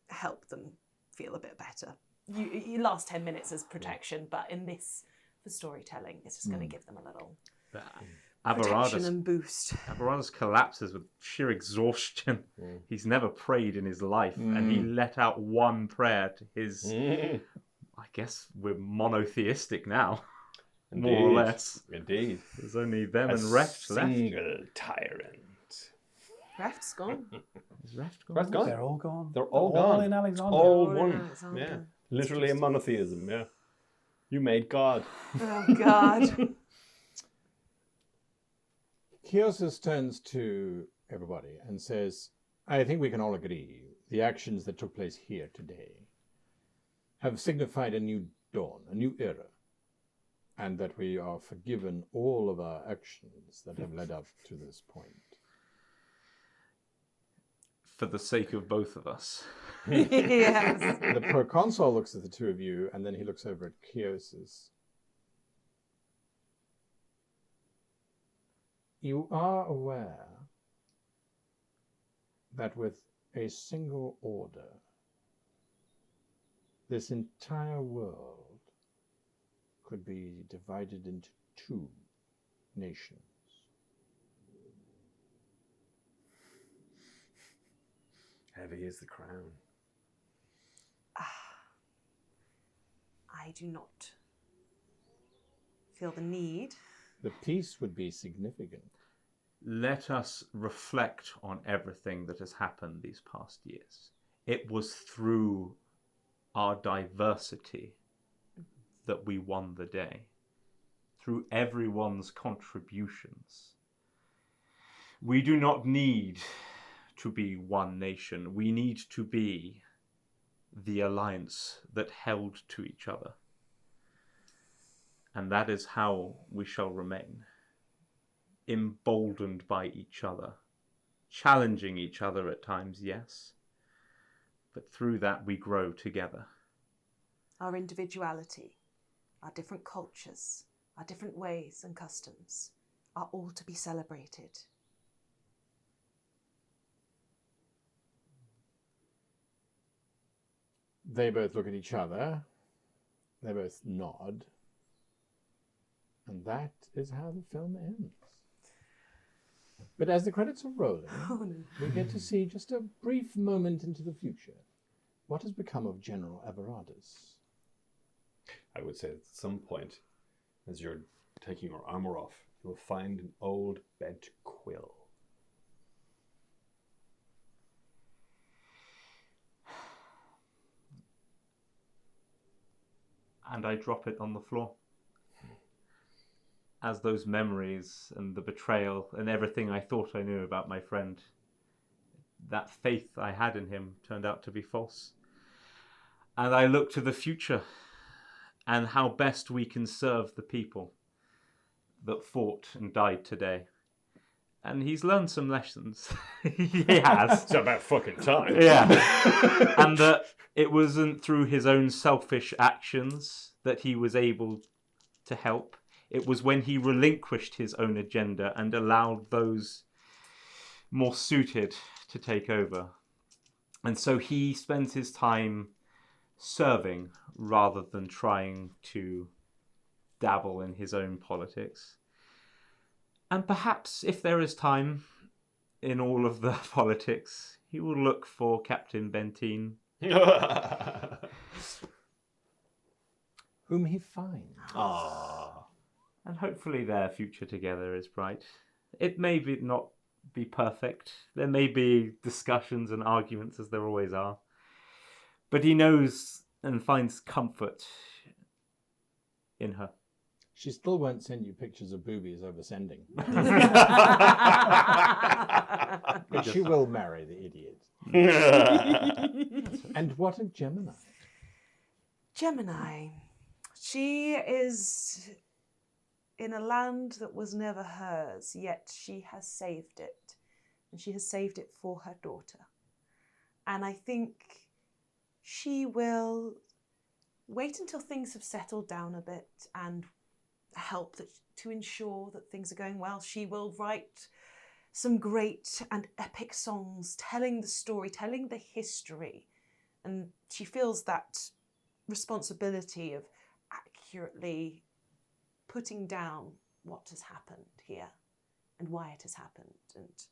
help them feel a bit better. You last 10 minutes as protection, but in this, for storytelling, it's just going to give them a little protection and boost. Alvarado's collapses with sheer exhaustion. He's never prayed in his life, and he let out one prayer to his... I guess we're monotheistic now, more or less. Indeed. There's only them and Reft left. Single tyrant. Reft's gone. Is Reft gone? Reft's gone. They're all gone. They're all gone. in Alexandria. All in one. Alexandria. Yeah. Literally a monotheism, yeah. You made God. Oh, God. Kiosis turns to everybody and says, I think we can all agree the actions that took place here today have signified a new dawn, a new era, and that we are forgiven all of our actions that have led up to this point. For the sake of both of us. Yes. The proconsul looks at the two of you, and then he looks over at Kiosis. You are aware that with a single order, this entire world could be divided into two nations. Heavy is the crown. I do not feel the need. The peace would be significant. Let us reflect on everything that has happened these past years. It was through our diversity that we won the day. Through everyone's contributions. We do not need to be one nation. We need to be the alliance that held to each other. And that is how we shall remain. Emboldened by each other. Challenging each other at times, yes. But through that we grow together. Our individuality, our different cultures, our different ways and customs are all to be celebrated. They both look at each other. They both nod. And that is how the film ends. But as the credits are rolling, we get to see just a brief moment into the future. What has become of General Alvarado's? I would say at some point, as you're taking your armor off, you will find an old bent quill. and I drop it on the floor. As those memories and the betrayal and everything I thought I knew about my friend, that faith I had in him turned out to be false. And I look to the future and how best we can serve the people that fought and died today. And he's learned some lessons. He has. It's about fucking time. Yeah. And that it wasn't through his own selfish actions that he was able to help. It was when he relinquished his own agenda and allowed those more suited to take over. And so he spends his time serving rather than trying to dabble in his own politics. And perhaps if there is time in all of the politics, he will look for Captain Benteen. Whom he finds. And hopefully their future together is bright. It may not be perfect. There may be discussions and arguments, as there always are. But he knows and finds comfort in her. She still won't send you pictures of boobies over sending. But she will marry the idiot. And what of Gemini? Gemini. She is in a land that was never hers, yet she has saved it. And she has saved it for her daughter. And I think she will wait until things have settled down a bit and help to ensure that things are going well. She will write some great and epic songs telling the story, telling the history. And she feels that responsibility of accurately putting down what has happened here and why it has happened, and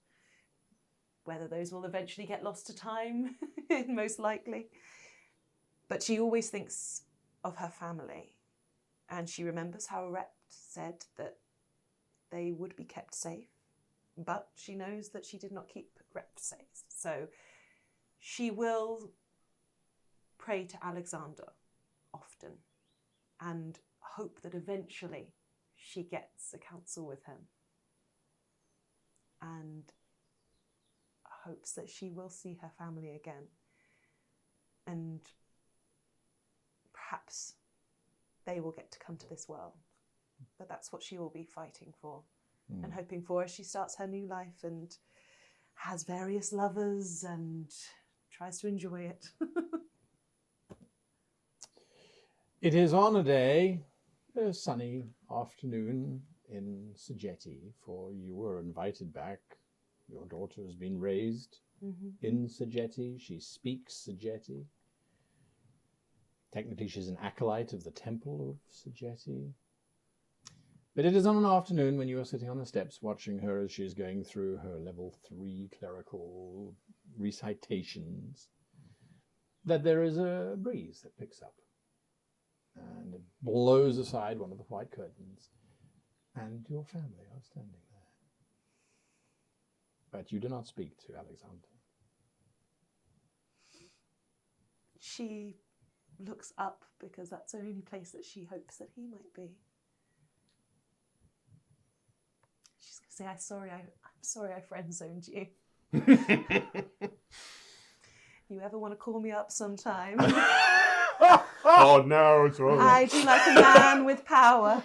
whether those will eventually get lost to time, most likely. But she always thinks of her family, and she remembers how Rep said that they would be kept safe, but she knows that she did not keep Rep safe. So she will pray to Alexander often and hope that eventually she gets a council with him, and hopes that she will see her family again, and perhaps they will get to come to this world. But that's what she will be fighting for and hoping for as she starts her new life and has various lovers and tries to enjoy it. It is on a sunny afternoon in Szigeti, for you were invited back. Your daughter has been raised in Szigeti. She speaks Szigeti. Technically, she's an acolyte of the temple of Szigeti. But it is on an afternoon when you are sitting on the steps watching her as she is going through her level 3 clerical recitations that there is a breeze that picks up and it blows aside one of the white curtains, and your family are standing there. But you do not speak to Alexander. She looks up because that's the only place that she hopes that he might be. She's going to say, I'm sorry I friend zoned you. You ever want to call me up sometime? Oh no, it's wrong. I do like a man with power.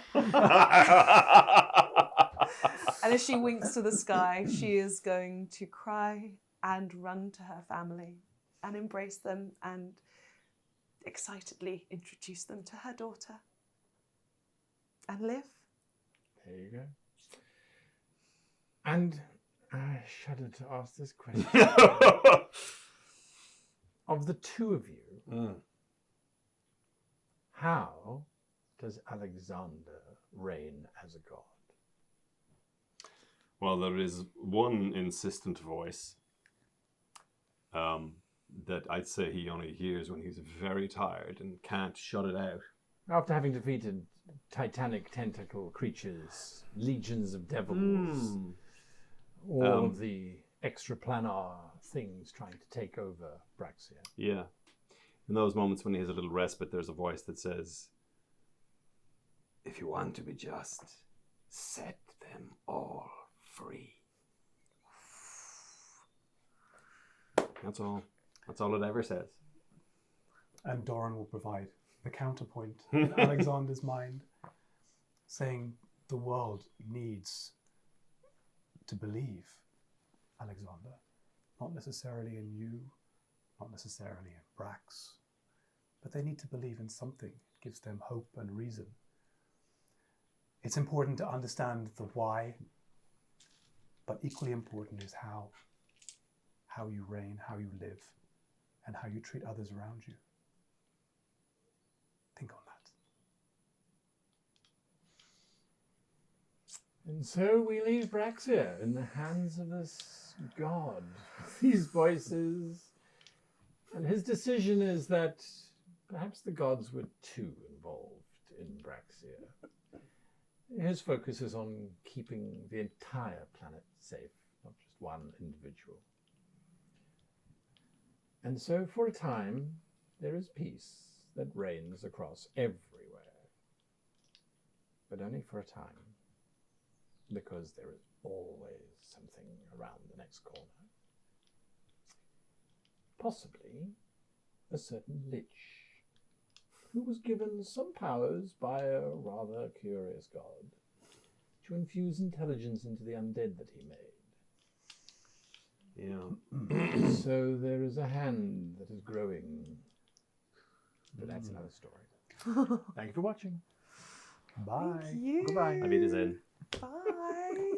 And as she winks to the sky, she is going to cry and run to her family and embrace them and excitedly introduce them to her daughter and live. There you go. And I shudder to ask this question. Of the two of you, how does Alexander reign as a god? Well, there is one insistent voice that I'd say he only hears when he's very tired and can't shut it out. After having defeated titanic tentacle creatures, legions of devils, all of the extraplanar things trying to take over Braxia. Yeah. In those moments when he has a little respite, there's a voice that says, If you want to be just, set them all free. That's all. That's all it ever says. And Doran will provide the counterpoint in Alexander's mind, saying the world needs to believe, Alexander. Not necessarily in you, not necessarily in Brax, but they need to believe in something. It gives them hope and reason. It's important to understand the why, but equally important is how you reign, how you live, and how you treat others around you. Think on that. And so we leave Braxia in the hands of this god, these voices. And his decision is that perhaps the gods were too involved in Braxia. His focus is on keeping the entire planet safe, not just one individual. And so for a time, there is peace that reigns across everywhere. But only for a time, because there is always something around the next corner. Possibly a certain lich, who was given some powers by a rather curious god to infuse intelligence into the undead that he made. Yeah. So there is a hand that is growing. But that's another story. Thank you for watching. Bye. Thank you. Goodbye. Auf Wiedersehen. Bye.